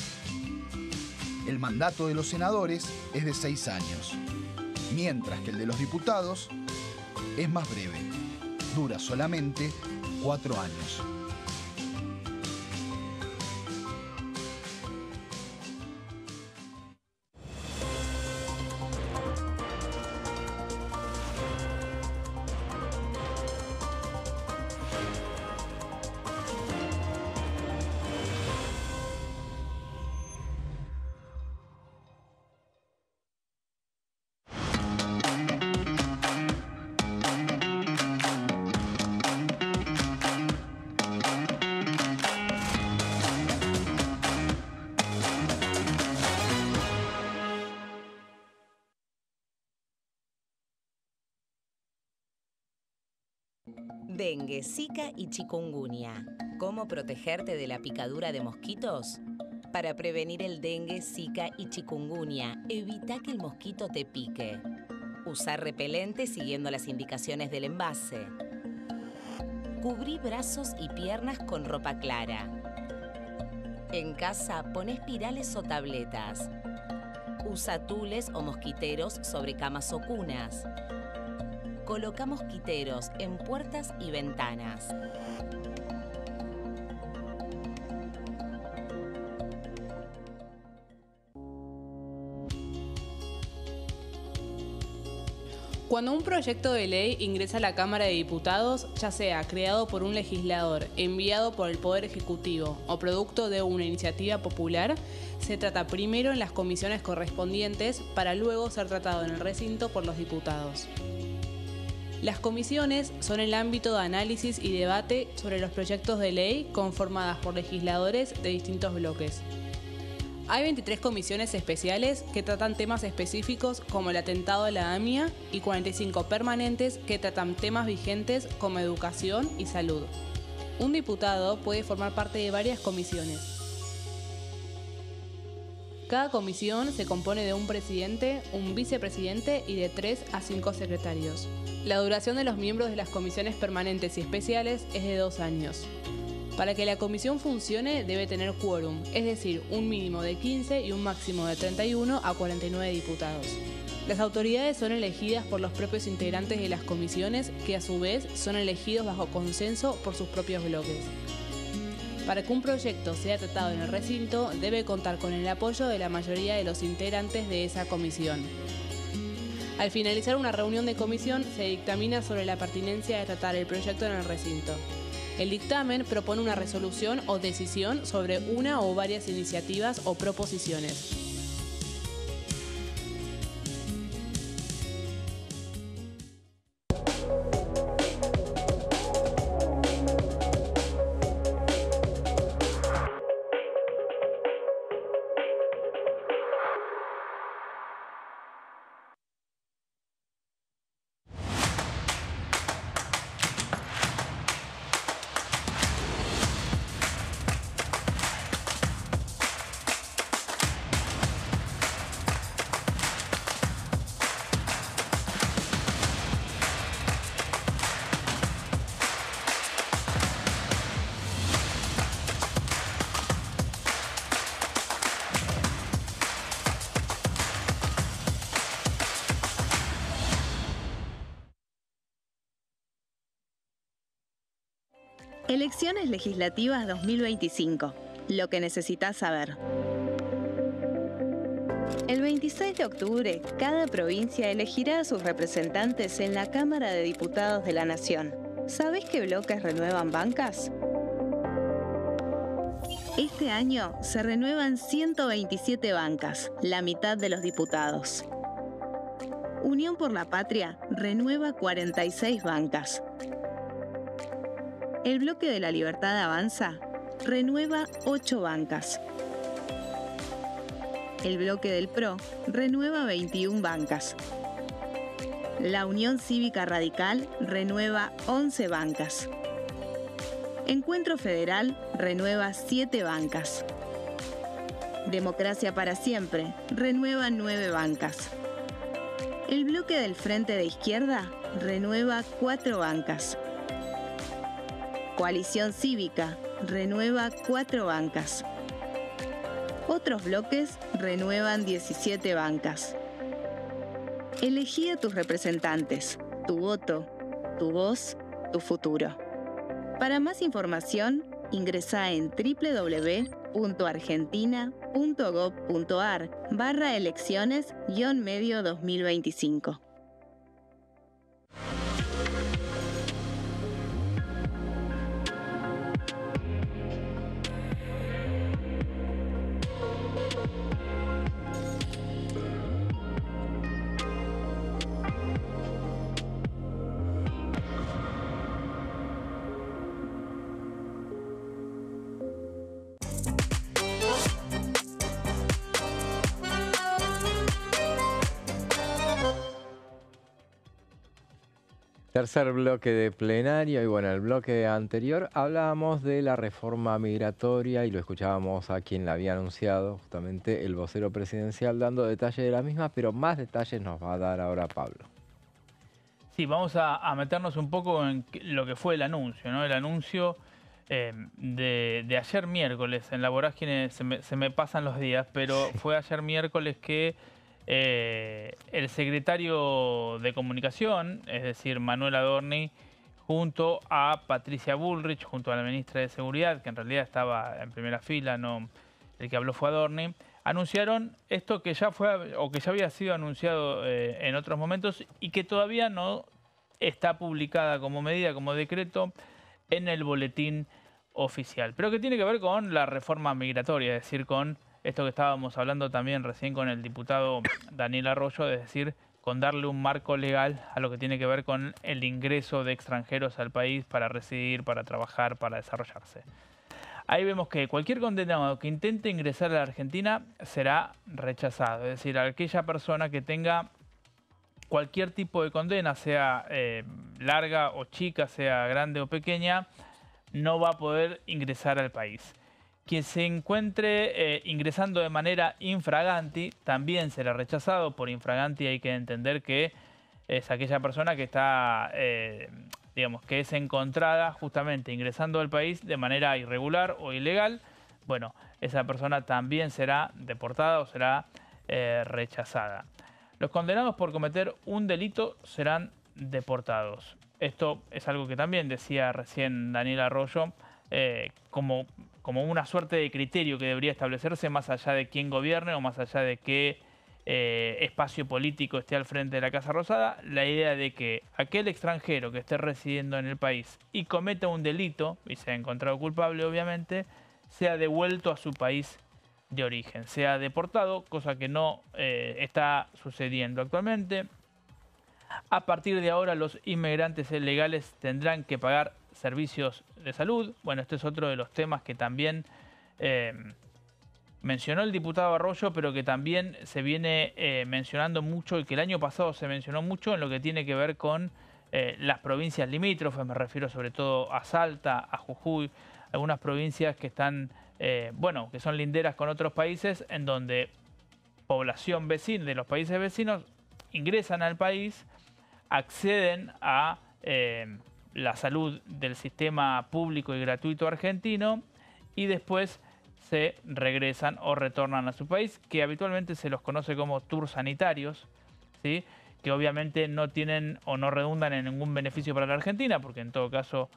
El mandato de los senadores es de 6 años, mientras que el de los diputados es más breve, dura solamente 4 años. Dengue, Zika y chikungunya. ¿Cómo protegerte de la picadura de mosquitos? Para prevenir el dengue, Zika y chikungunya, evita que el mosquito te pique. Usar repelente siguiendo las indicaciones del envase. Cubrí brazos y piernas con ropa clara. En casa, pon espirales o tabletas. Usa tules o mosquiteros sobre camas o cunas. Coloca mosquiteros en puertas y ventanas. Cuando un proyecto de ley ingresa a la Cámara de Diputados, ya sea creado por un legislador, enviado por el Poder Ejecutivo o producto de una iniciativa popular, se trata primero en las comisiones correspondientes para luego ser tratado en el recinto por los diputados. Las comisiones son el ámbito de análisis y debate sobre los proyectos de ley conformadas por legisladores de distintos bloques. Hay 23 comisiones especiales que tratan temas específicos como el atentado a la AMIA y 45 permanentes que tratan temas vigentes como educación y salud. Un diputado puede formar parte de varias comisiones. Cada comisión se compone de un presidente, un vicepresidente y de 3 a 5 secretarios. La duración de los miembros de las comisiones permanentes y especiales es de 2 años. Para que la comisión funcione debe tener quórum, es decir, un mínimo de 15 y un máximo de 31 a 49 diputados. Las autoridades son elegidas por los propios integrantes de las comisiones, que a su vez son elegidos bajo consenso por sus propios bloques. Para que un proyecto sea tratado en el recinto, debe contar con el apoyo de la mayoría de los integrantes de esa comisión. Al finalizar una reunión de comisión, se dictamina sobre la pertinencia de tratar el proyecto en el recinto. El dictamen propone una resolución o decisión sobre una o varias iniciativas o proposiciones. Elecciones legislativas 2025. Lo que necesitas saber. El 26 de octubre, cada provincia elegirá a sus representantes en la Cámara de Diputados de la Nación. ¿Sabés qué bloques renuevan bancas? Este año se renuevan 127 bancas, la mitad de los diputados. Unión por la Patria renueva 46 bancas. El Bloque de la Libertad Avanza renueva 8 bancas. El Bloque del PRO renueva 21 bancas. La Unión Cívica Radical renueva 11 bancas. Encuentro Federal renueva 7 bancas. Democracia para Siempre renueva 9 bancas. El Bloque del Frente de Izquierda renueva 4 bancas. Coalición Cívica renueva 4 bancas. Otros bloques renuevan 17 bancas. Elegí a tus representantes, tu voto, tu voz, tu futuro. Para más información, ingresá en www.argentina.gov.ar/elecciones-medio 2025. Tercer bloque de plenario y bueno, el bloque anterior hablábamos de la reforma migratoria y lo escuchábamos a quien la había anunciado, justamente el vocero presidencial dando detalles de la misma, pero más detalles nos va a dar ahora Pablo. Sí, vamos a meternos un poco en lo que fue el anuncio, ¿no? El anuncio de ayer miércoles, en la vorágine se me pasan los días, pero sí. Fue ayer miércoles que el secretario de Comunicación, es decir, Manuel Adorni, junto a Patricia Bullrich, junto a la ministra de Seguridad, que en realidad estaba en primera fila, no, el que habló fue Adorni, anunciaron esto que ya fue o que ya había sido anunciado en otros momentos y que todavía no está publicada como medida, como decreto, en el boletín oficial, pero que tiene que ver con la reforma migratoria, es decir, con esto que estábamos hablando también recién con el diputado Daniel Arroyo, es decir, con darle un marco legal a lo que tiene que ver con el ingreso de extranjeros al país para residir, para trabajar, para desarrollarse. Ahí vemos que cualquier condenado que intente ingresar a la Argentina será rechazado, es decir, aquella persona que tenga cualquier tipo de condena, sea larga o chica, sea grande o pequeña, no va a poder ingresar al país. Quien se encuentre ingresando de manera infraganti también será rechazado. Por infraganti hay que entender que es aquella persona que está, digamos, que es encontrada justamente ingresando al país de manera irregular o ilegal. Bueno, esa persona también será deportada o será rechazada. Los condenados por cometer un delito serán deportados. Esto es algo que también decía recién Daniel Arroyo, como una suerte de criterio que debería establecerse más allá de quién gobierne o más allá de qué espacio político esté al frente de la Casa Rosada, la idea de que aquel extranjero que esté residiendo en el país y cometa un delito, y sea encontrado culpable obviamente, sea devuelto a su país de origen, sea deportado, cosa que no está sucediendo actualmente. A partir de ahora los inmigrantes ilegales tendrán que pagar servicios de salud. Bueno, este es otro de los temas que también mencionó el diputado Arroyo, pero que también se viene mencionando mucho y que el año pasado se mencionó mucho en lo que tiene que ver con las provincias limítrofes. Me refiero sobre todo a Salta, a Jujuy, algunas provincias que están, bueno, que son linderas con otros países, en donde población vecina de los países vecinos ingresan al país, acceden a la salud del sistema público y gratuito argentino y después se regresan o retornan a su país, que habitualmente se los conoce como tours sanitarios, ¿sí? Que obviamente no tienen o no redundan en ningún beneficio para la Argentina, porque en todo caso,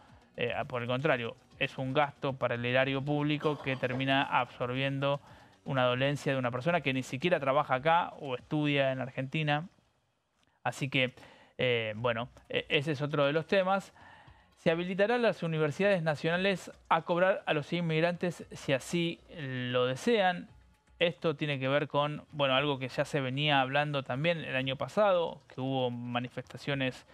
por el contrario, es un gasto para el erario público que termina absorbiendo una dolencia de una persona que ni siquiera trabaja acá o estudia en Argentina. Así que, bueno, ese es otro de los temas. Se habilitará a las universidades nacionales a cobrar a los inmigrantes si así lo desean. Esto tiene que ver con, bueno, algo que ya se venía hablando también el año pasado, que hubo manifestaciones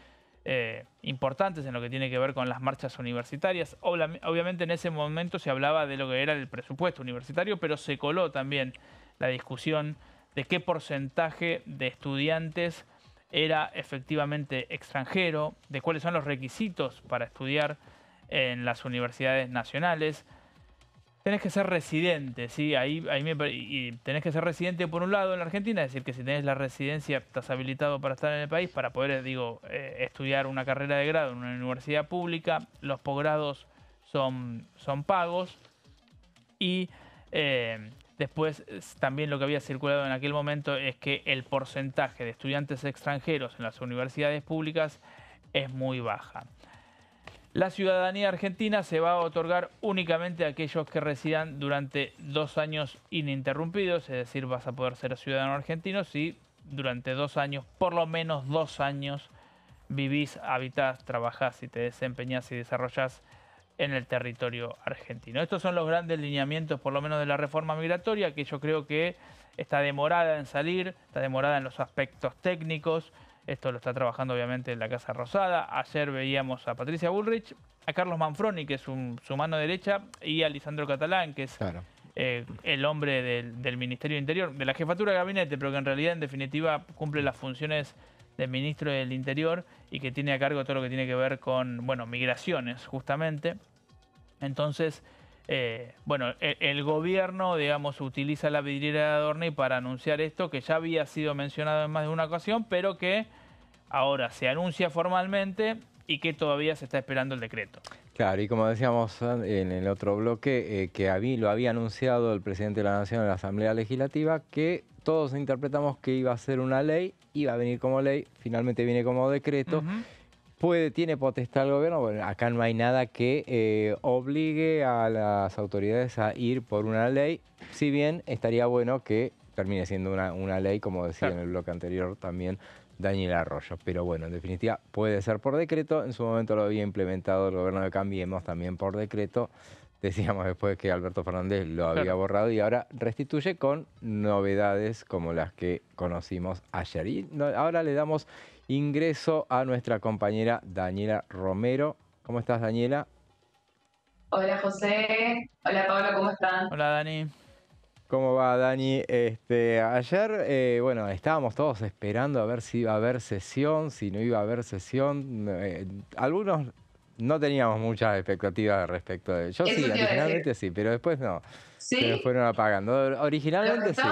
importantes en lo que tiene que ver con las marchas universitarias. Obviamente en ese momento se hablaba de lo que era el presupuesto universitario, pero se coló también la discusión de qué porcentaje de estudiantes era efectivamente extranjero, de cuáles son los requisitos para estudiar en las universidades nacionales. Tenés que ser residente, ¿sí? Y tenés que ser residente por un lado en la Argentina, es decir, que si tenés la residencia estás habilitado para estar en el país, para poder, estudiar una carrera de grado en una universidad pública. Los posgrados son pagos y después también lo que había circulado en aquel momento es que el porcentaje de estudiantes extranjeros en las universidades públicas es muy baja. La ciudadanía argentina se va a otorgar únicamente a aquellos que residan durante 2 años ininterrumpidos, es decir, vas a poder ser ciudadano argentino si durante 2 años, por lo menos 2 años, vivís, habitás, trabajás y te desempeñás y desarrollás en el territorio argentino. Estos son los grandes lineamientos, por lo menos de la reforma migratoria, que yo creo que está demorada en salir, está demorada en los aspectos técnicos. Esto lo está trabajando obviamente en la Casa Rosada. Ayer veíamos a Patricia Bullrich, a Carlos Manfroni, que es su mano derecha, y a Lisandro Catalán, que es el hombre del Ministerio de Interior, de la Jefatura de Gabinete, pero que en realidad, en definitiva, cumple las funciones de ministro del Interior y que tiene a cargo todo lo que tiene que ver con, bueno, migraciones, justamente. Entonces, bueno, el gobierno, digamos, utiliza la vidriera de Adorni para anunciar esto, que ya había sido mencionado en más de una ocasión, pero que ahora se anuncia formalmente y que todavía se está esperando el decreto. Claro, y como decíamos en el otro bloque, que lo había anunciado el presidente de la Nación en la Asamblea Legislativa, que todos interpretamos que iba a ser una ley, iba a venir como ley, finalmente viene como decreto. Tiene potestad el gobierno, bueno, acá no hay nada que obligue a las autoridades a ir por una ley, si bien estaría bueno que termine siendo una ley, como decía en el bloque anterior también Daniel Arroyo. Pero bueno, en definitiva puede ser por decreto, en su momento lo había implementado el gobierno de Cambiemos también por decreto. Decíamos después que Alberto Fernández lo había borrado y ahora restituye con novedades como las que conocimos ayer. Y ahora le damos ingreso a nuestra compañera Daniela Romero. ¿Cómo estás, Daniela? Hola, José. Hola, Pablo, ¿cómo están? Hola, Dani. ¿Cómo va, Dani? Ayer, bueno, estábamos todos esperando a ver si iba a haber sesión, si no iba a haber sesión. Algunos no teníamos muchas expectativas respecto de... Yo sí, originalmente sí, pero después no. ¿Sí? Se me fueron apagando. Originalmente sí.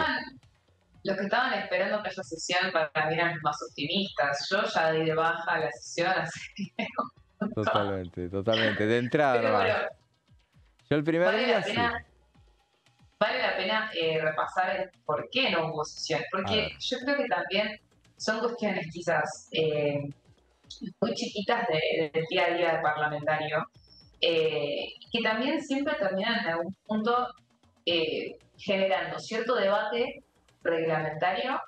Los que estaban esperando que haya sesión para mí eran más optimistas. Yo ya di de baja la sesión, así que... Totalmente. De entrada nomás. Bueno, yo el primer día sí. Vale la pena repasar el por qué no hubo sesión. Porque yo creo que también son cuestiones quizás muy chiquitas del día a día parlamentario, que también siempre terminan en algún punto generando cierto debate reglamentario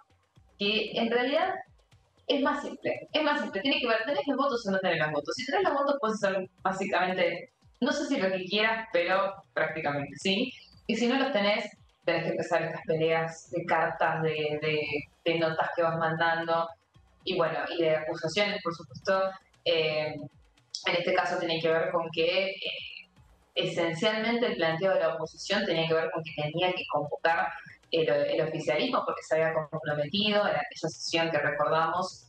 que en realidad es más simple. Tiene que ver, ¿tenés los votos o no tenés los votos? Si tenés los votos puedes hacer básicamente, no sé si lo que quieras, pero prácticamente sí. Y si no los tenés que empezar estas peleas de cartas, de notas que vas mandando, y bueno, y de acusaciones, por supuesto. En este caso tiene que ver con que esencialmente el planteo de la oposición tenía que ver con que tenía que convocar el oficialismo porque se había comprometido en aquella sesión que recordamos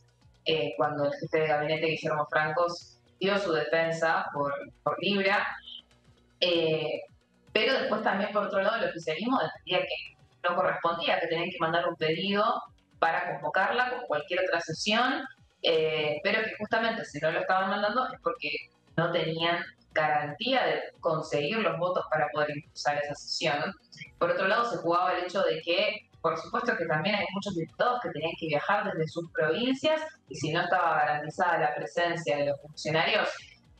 cuando el jefe de gabinete, Guillermo Francos, dio su defensa por Libra. Pero después también, por otro lado, el oficialismo defendía que no correspondía, que tenían que mandar un pedido para convocarla con cualquier otra sesión, pero que justamente si no lo estaban mandando es porque no tenían garantía de conseguir los votos para poder impulsar esa sesión. Por otro lado, se jugaba el hecho de que, por supuesto que también hay muchos diputados que tenían que viajar desde sus provincias y si no estaba garantizada la presencia de los funcionarios,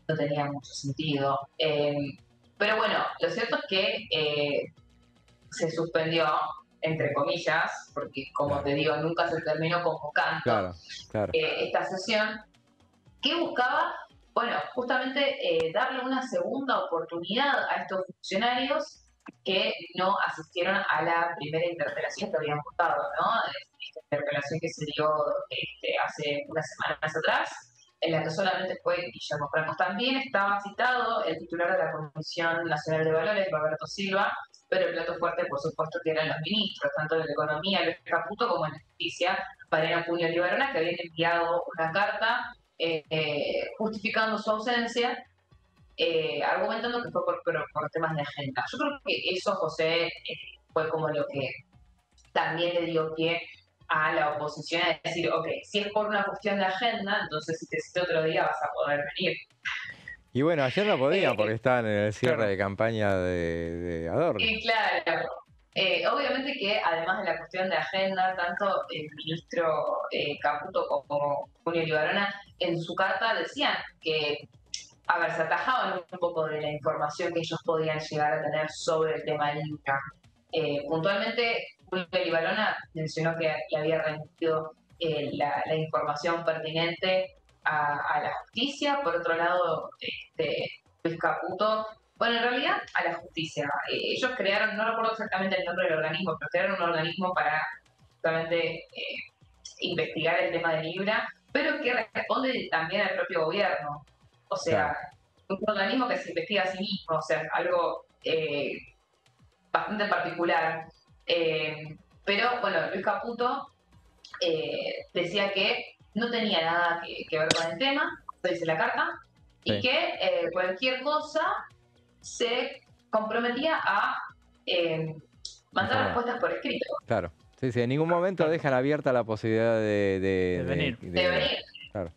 no tenía mucho sentido. Pero bueno, lo cierto es que se suspendió, entre comillas, porque como te digo, nunca se terminó convocando esta sesión, que buscaba, bueno, justamente darle una segunda oportunidad a estos funcionarios que no asistieron a la primera interpelación que habían votado, ¿no? Esta interpelación que se dio hace unas semanas atrás, en la que solamente fue Guillermo Francos. También estaba citado el titular de la Comisión Nacional de Valores, Roberto Silva, pero el plato fuerte, por supuesto, que eran los ministros, tanto de Economía, Luis Caputo, como en Justicia, Mariano Puñol y Barona, que habían enviado una carta justificando su ausencia, argumentando que fue por temas de agenda. Yo creo que eso, José, fue como lo que también le dio pie a la oposición a decir, ok, si es por una cuestión de agenda, entonces si te cito otro día vas a poder venir. Y bueno, ayer no podían porque estaban en el cierre de campaña de Adorni. Claro. Obviamente que además de la cuestión de agenda, tanto el ministro Caputo como Junio Libarona en su carta decían que, a ver, se atajaban un poco de la información que ellos podían llegar a tener sobre el tema del Libra. Puntualmente, Julio Libarona mencionó que le había remitido la información pertinente a la justicia. Por otro lado, Luis Caputo, bueno, en realidad a la justicia. Ellos crearon, no recuerdo exactamente el nombre del organismo, pero crearon un organismo para justamente investigar el tema de Libra, pero que responde también al propio gobierno. O sea, un organismo que se investiga a sí mismo, o sea, algo bastante particular. Pero bueno, Luis Caputo decía que no tenía nada que ver con el tema, eso dice la carta, y Sí. que cualquier cosa se comprometía a mandar Informar. respuestas por escrito. Claro. Sí, sí, en ningún momento dejan abierta la posibilidad De venir. De venir. Claro.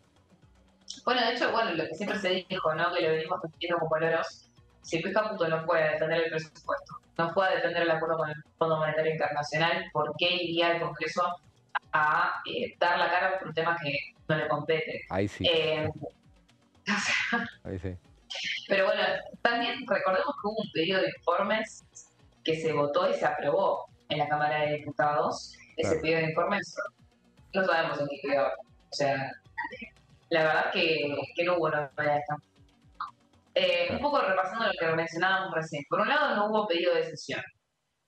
Bueno, de hecho, bueno, lo que siempre se dijo, ¿no? Que lo venimos repitiendo como loros, si Luis Caputo no puede defender el presupuesto, no puede defender el acuerdo con el Fondo Monetario Internacional, ¿por qué iría el Congreso a dar la cara por un tema que no le compete? Ahí sí. O sea, Ahí sí. pero bueno, también recordemos que hubo un periodo de informes que se votó y se aprobó en la Cámara de Diputados. Ese Claro. periodo de informes no sabemos en qué quedó. O sea, la verdad que no hubo novedades tampoco. Un poco repasando lo que mencionábamos recién. Por un lado, no hubo pedido de sesión,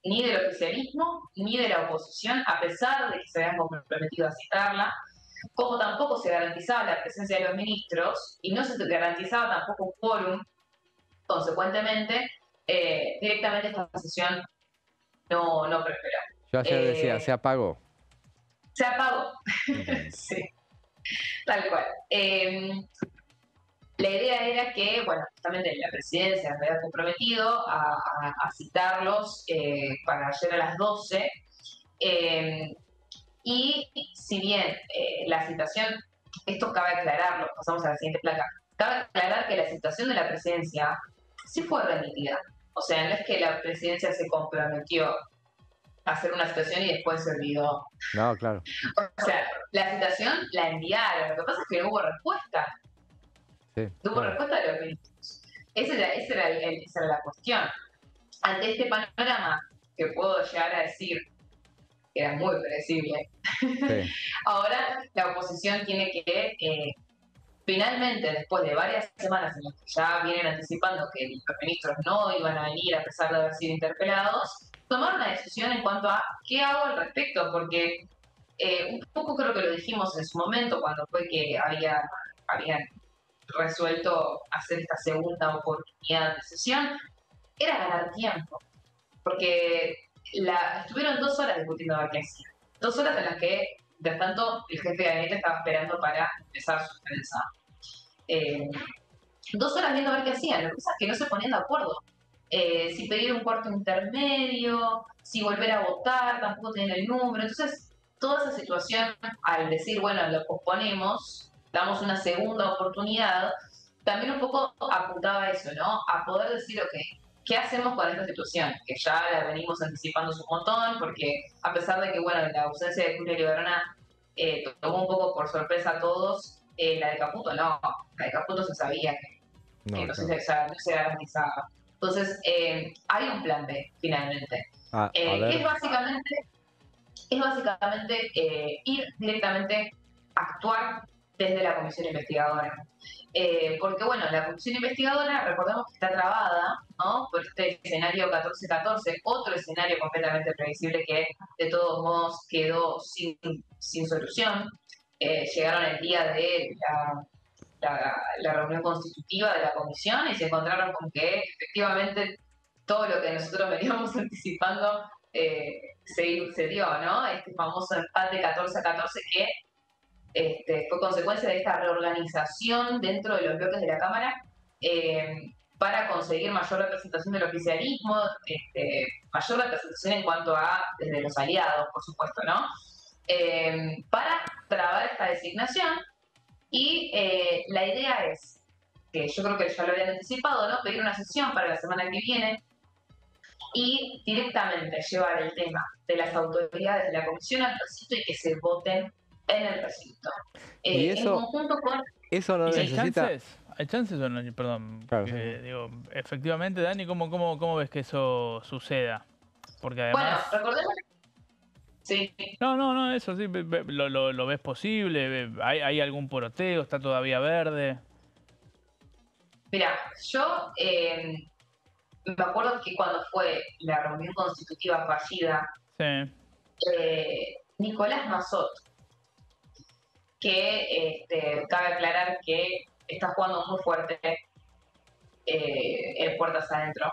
ni del oficialismo, ni de la oposición, a pesar de que se habían comprometido a citarla, como tampoco se garantizaba la presencia de los ministros y no se garantizaba tampoco un quórum. Consecuentemente, directamente esta sesión no prosperó. Yo ayer decía, se apagó. Se apagó. Sí, tal cual. La idea era que, bueno, justamente la presidencia se había comprometido a citarlos para ayer a las 12. Y si bien la citación, esto cabe aclararlo, pasamos a la siguiente placa, cabe aclarar que la citación de la presidencia sí fue remitida. O sea, no es que la presidencia se comprometió a hacer una citación y después se olvidó. No, claro. O sea, la citación la enviaron, lo que pasa es que no hubo respuesta. Sí, No hubo respuesta de los ministros. Esa era la cuestión. Ante este panorama, que puedo llegar a decir que era muy predecible, sí. ahora la oposición tiene que, finalmente, después de varias semanas en las que ya vienen anticipando que los ministros no iban a venir a pesar de haber sido interpelados, tomar una decisión en cuanto a qué hago al respecto, porque un poco creo que lo dijimos en su momento, cuando fue que habían resuelto hacer esta segunda oportunidad de sesión, era ganar tiempo, porque estuvieron 2 horas discutiendo a ver qué hacían. 2 horas en las que, de tanto, el jefe de gabinete estaba esperando para empezar su prensa. 2 horas viendo a ver qué hacían. Lo que pasa es que no se ponían de acuerdo. Si pedir un cuarto intermedio, si volver a votar, tampoco tenían el número. Entonces, toda esa situación, al decir, bueno, lo posponemos, damos una segunda oportunidad, también un poco apuntaba a eso, ¿no? A poder decir, ok, ¿qué hacemos con esta situación? Que ya la venimos anticipando un montón, porque a pesar de que, bueno, la ausencia de Julia Liberona tomó un poco por sorpresa a todos, la de Caputo no. La de Caputo se sabía que no se garantizaba. Entonces, hay un plan B, finalmente. Que es básicamente ir directamente a actuar desde la comisión investigadora. Porque, bueno, la comisión investigadora, recordemos que está trabada, ¿no?, por este escenario 14-14, otro escenario completamente previsible que, de todos modos, quedó sin solución. Llegaron el día de la reunión constitutiva de la comisión y se encontraron con que, efectivamente, todo lo que nosotros veníamos anticipando se dio, ¿no? Este famoso empate 14-14 que fue consecuencia de esta reorganización dentro de los bloques de la Cámara para conseguir mayor representación del oficialismo, mayor representación en cuanto a desde los aliados, por supuesto, ¿no? Para trabar esta designación. Y la idea es, que yo creo que ya lo habían anticipado, ¿no?, pedir una sesión para la semana que viene y directamente llevar el tema de las autoridades de la comisión al recinto y que se voten en el recinto. Y eso, en conjunto con... Eso no necesita... ¿Hay chances o no? Perdón. Claro, Digo, efectivamente, Dani, ¿cómo ves que eso suceda? Porque además... Bueno, recordemos... Sí. No, eso sí, lo ves posible, ¿hay algún poroteo? ¿Está todavía verde? Mira, yo me acuerdo que cuando fue la reunión constitutiva fallida, Nicolás Massot, que cabe aclarar que está jugando muy fuerte en puertas adentro,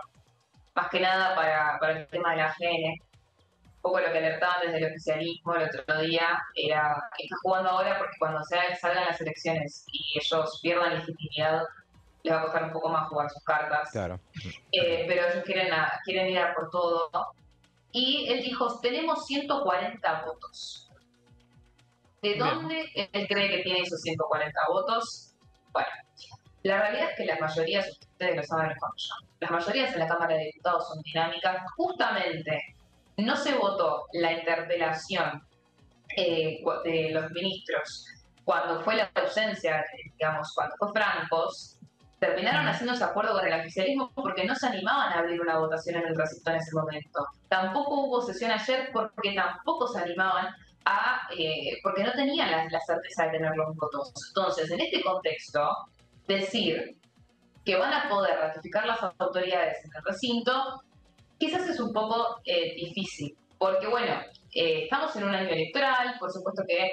más que nada para el tema de la AGN, poco lo que alertaban desde el oficialismo el otro día era que está jugando ahora porque cuando salgan las elecciones y ellos pierdan legitimidad, les va a costar un poco más jugar sus cartas. Claro. Pero ellos quieren ir a por todo. Y él dijo, tenemos 140 votos. ¿De dónde él cree que tiene esos 140 votos? Bueno, la realidad es que las mayorías, ustedes lo saben mejor que yo, las mayorías en la Cámara de Diputados son dinámicas. Justamente no se votó la interpelación de los ministros cuando fue la ausencia, digamos, cuando fue Francos. Terminaron haciéndose acuerdo con el oficialismo porque no se animaban a abrir una votación en el recinto en ese momento. Tampoco hubo sesión ayer porque tampoco se animaban porque no tenían la certeza de tener los votos. Entonces, en este contexto, decir que van a poder ratificar las autoridades en el recinto, quizás es un poco difícil. Porque, bueno, estamos en un año electoral, por supuesto que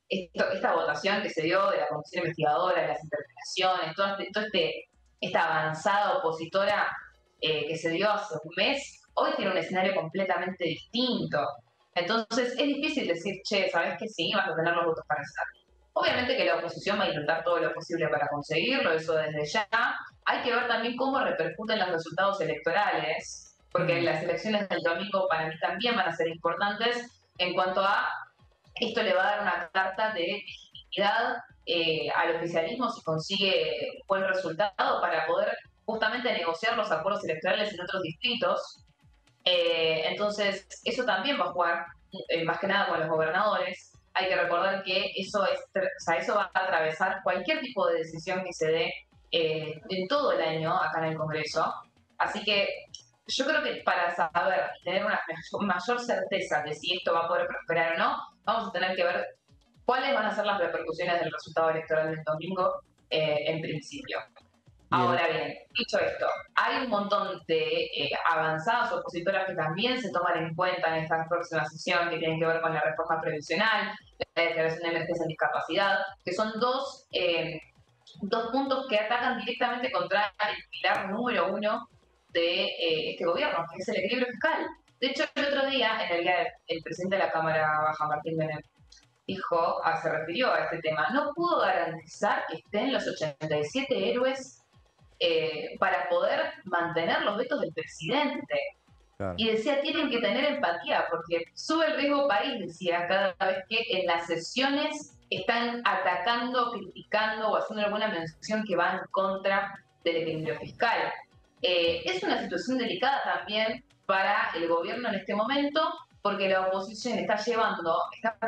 esta votación que se dio de la comisión investigadora, de las interpelaciones, esta avanzada opositora que se dio hace un mes, hoy tiene un escenario completamente distinto. Entonces es difícil decir, che, ¿sabes que sí? Vas a tener los votos para hacerlo. Obviamente que la oposición va a intentar todo lo posible para conseguirlo, eso desde ya. Hay que ver también cómo repercuten los resultados electorales, porque las elecciones del domingo para mí también van a ser importantes en cuanto a esto le va a dar una carta de legitimidad al oficialismo si consigue buen resultado para poder justamente negociar los acuerdos electorales en otros distritos. Entonces, eso también va a jugar más que nada con los gobernadores. Hay que recordar que eso va a atravesar cualquier tipo de decisión que se dé en todo el año acá en el Congreso. Así que yo creo que para saber, tener una mayor certeza de si esto va a poder prosperar o no, vamos a tener que ver cuáles van a ser las repercusiones del resultado electoral del domingo en principio. Ahora bien, dicho esto, hay un montón de avanzadas opositoras que también se toman en cuenta en esta próxima sesión, que tienen que ver con la reforma previsional, la declaración de emergencia en discapacidad, que son dos puntos que atacan directamente contra el pilar número 1 de este gobierno, que es el equilibrio fiscal. De hecho, el otro día, en el día el presidente de la Cámara Baja, Martín Menem, se refirió a este tema. No pudo garantizar que estén los 87 héroes para poder mantener los vetos del presidente. Claro. Y decía, tienen que tener empatía, porque sube el riesgo país, decía, cada vez que en las sesiones están atacando, criticando o haciendo alguna mención que va en contra del equilibrio fiscal. Es una situación delicada también para el gobierno en este momento, porque la oposición está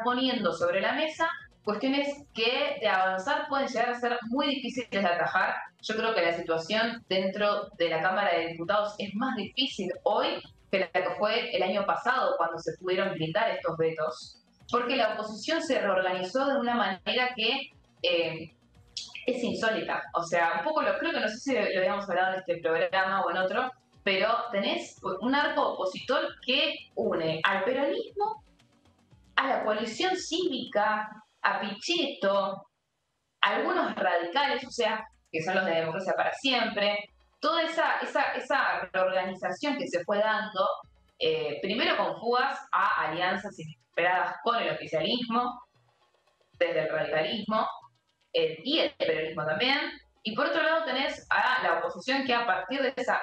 poniendo sobre la mesa cuestiones que de avanzar pueden llegar a ser muy difíciles de atajar. Yo creo que la situación dentro de la Cámara de Diputados es más difícil hoy que la que fue el año pasado, cuando se pudieron blindar estos vetos, porque la oposición se reorganizó de una manera que es insólita. O sea, un poco creo que no sé si lo habíamos hablado en este programa o en otro, pero tenés un arco opositor que une al peronismo, a la coalición cívica, a Pichetto, algunos radicales, o sea, que son los de Democracia para Siempre, toda esa reorganización que se fue dando, primero con fugas a alianzas inesperadas con el oficialismo, desde el radicalismo, y el peronismo también, y por otro lado tenés a la oposición que a partir de esas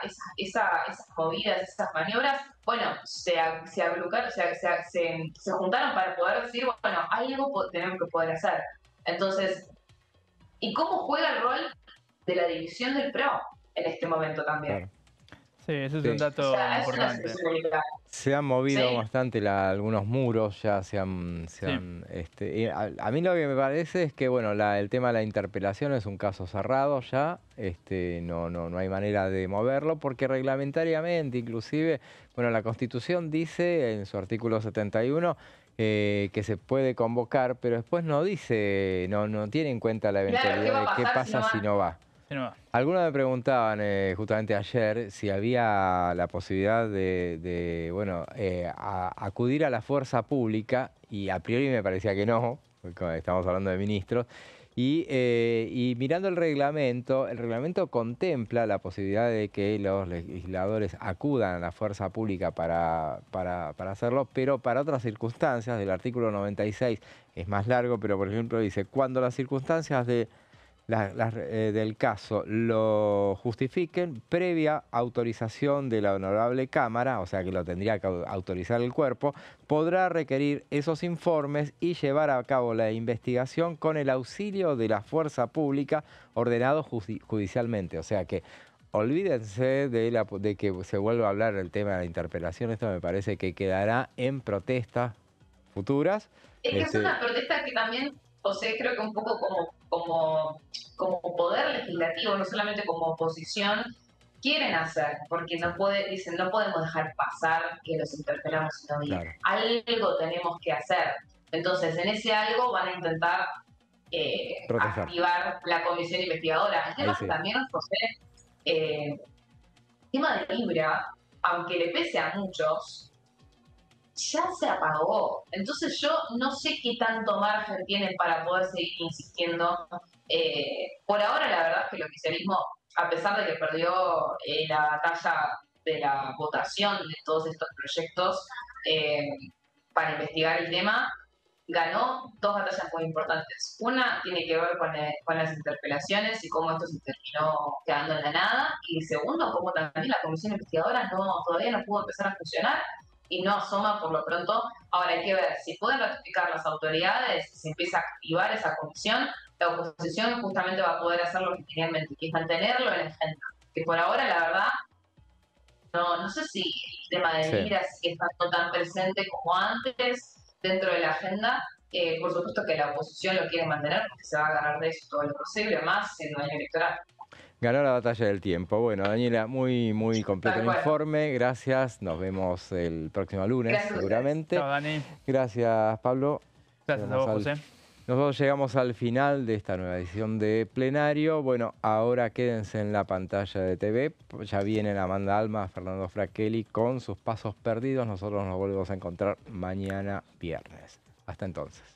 movidas, esas maniobras, bueno, se juntaron para poder decir, bueno, algo tenemos que poder hacer. Entonces, ¿y cómo juega el rol de la división del PRO en este momento también? Claro. Sí, ese es un dato importante. Se han movido bastante algunos muros, ya a mí lo que me parece es que bueno, el tema de la interpelación es un caso cerrado ya, no hay manera de moverlo, porque reglamentariamente, inclusive, bueno, la Constitución dice en su artículo 71 que se puede convocar, pero después no dice, no tiene en cuenta la eventualidad de qué pasa si no va. Algunos me preguntaban justamente ayer si había la posibilidad de acudir a la fuerza pública, y a priori me parecía que no, porque estamos hablando de ministros, Y mirando el reglamento contempla la posibilidad de que los legisladores acudan a la fuerza pública para hacerlo, pero para otras circunstancias. Del artículo 96 es más largo, pero por ejemplo dice, cuando las circunstancias del caso lo justifiquen, previa autorización de la Honorable Cámara, o sea que lo tendría que autorizar el cuerpo, podrá requerir esos informes y llevar a cabo la investigación con el auxilio de la fuerza pública ordenado judicialmente. O sea que olvídense de que se vuelva a hablar el tema de la interpelación. Esto me parece que quedará en protestas futuras. Es que es una protesta que también, o sea, creo que un poco como poder legislativo, no solamente como oposición, quieren hacer, porque dicen, no podemos dejar pasar que los interpelamos y no digan. Claro. Algo tenemos que hacer. Entonces, en ese algo van a intentar activar la comisión investigadora. El tema es que también, José, el tema de Libra, aunque le pese a muchos, ya se apagó. Entonces yo no sé qué tanto margen tienen para poder seguir insistiendo. Por ahora la verdad es que el oficialismo, a pesar de que perdió la batalla de la votación de todos estos proyectos para investigar el tema, ganó dos batallas muy importantes. Una tiene que ver con las interpelaciones y cómo esto se terminó quedando en la nada. Y segundo, cómo también la comisión investigadora todavía no pudo empezar a funcionar y no asoma por lo pronto. Ahora hay que ver si pueden ratificar las autoridades, si empieza a activar esa comisión, la oposición justamente va a poder hacer lo que tenía en mente, que es mantenerlo en la agenda. Que por ahora, la verdad, no sé si el tema de Libra sigue estando tan presente como antes dentro de la agenda. Por supuesto que la oposición lo quiere mantener porque se va a agarrar de eso todo lo posible, más en un año electoral. Ganó la batalla del tiempo. Bueno, Daniela, muy completo el informe. Gracias. Nos vemos el próximo lunes, seguramente. Chao, Dani. Gracias, Pablo. Gracias a vos, José. Nosotros llegamos al final de esta nueva edición de Plenario. Bueno, ahora quédense en la pantalla de TV. Ya vienen Amanda Alma, Fernando Fracchelli con sus pasos perdidos. Nosotros nos volvemos a encontrar mañana viernes. Hasta entonces.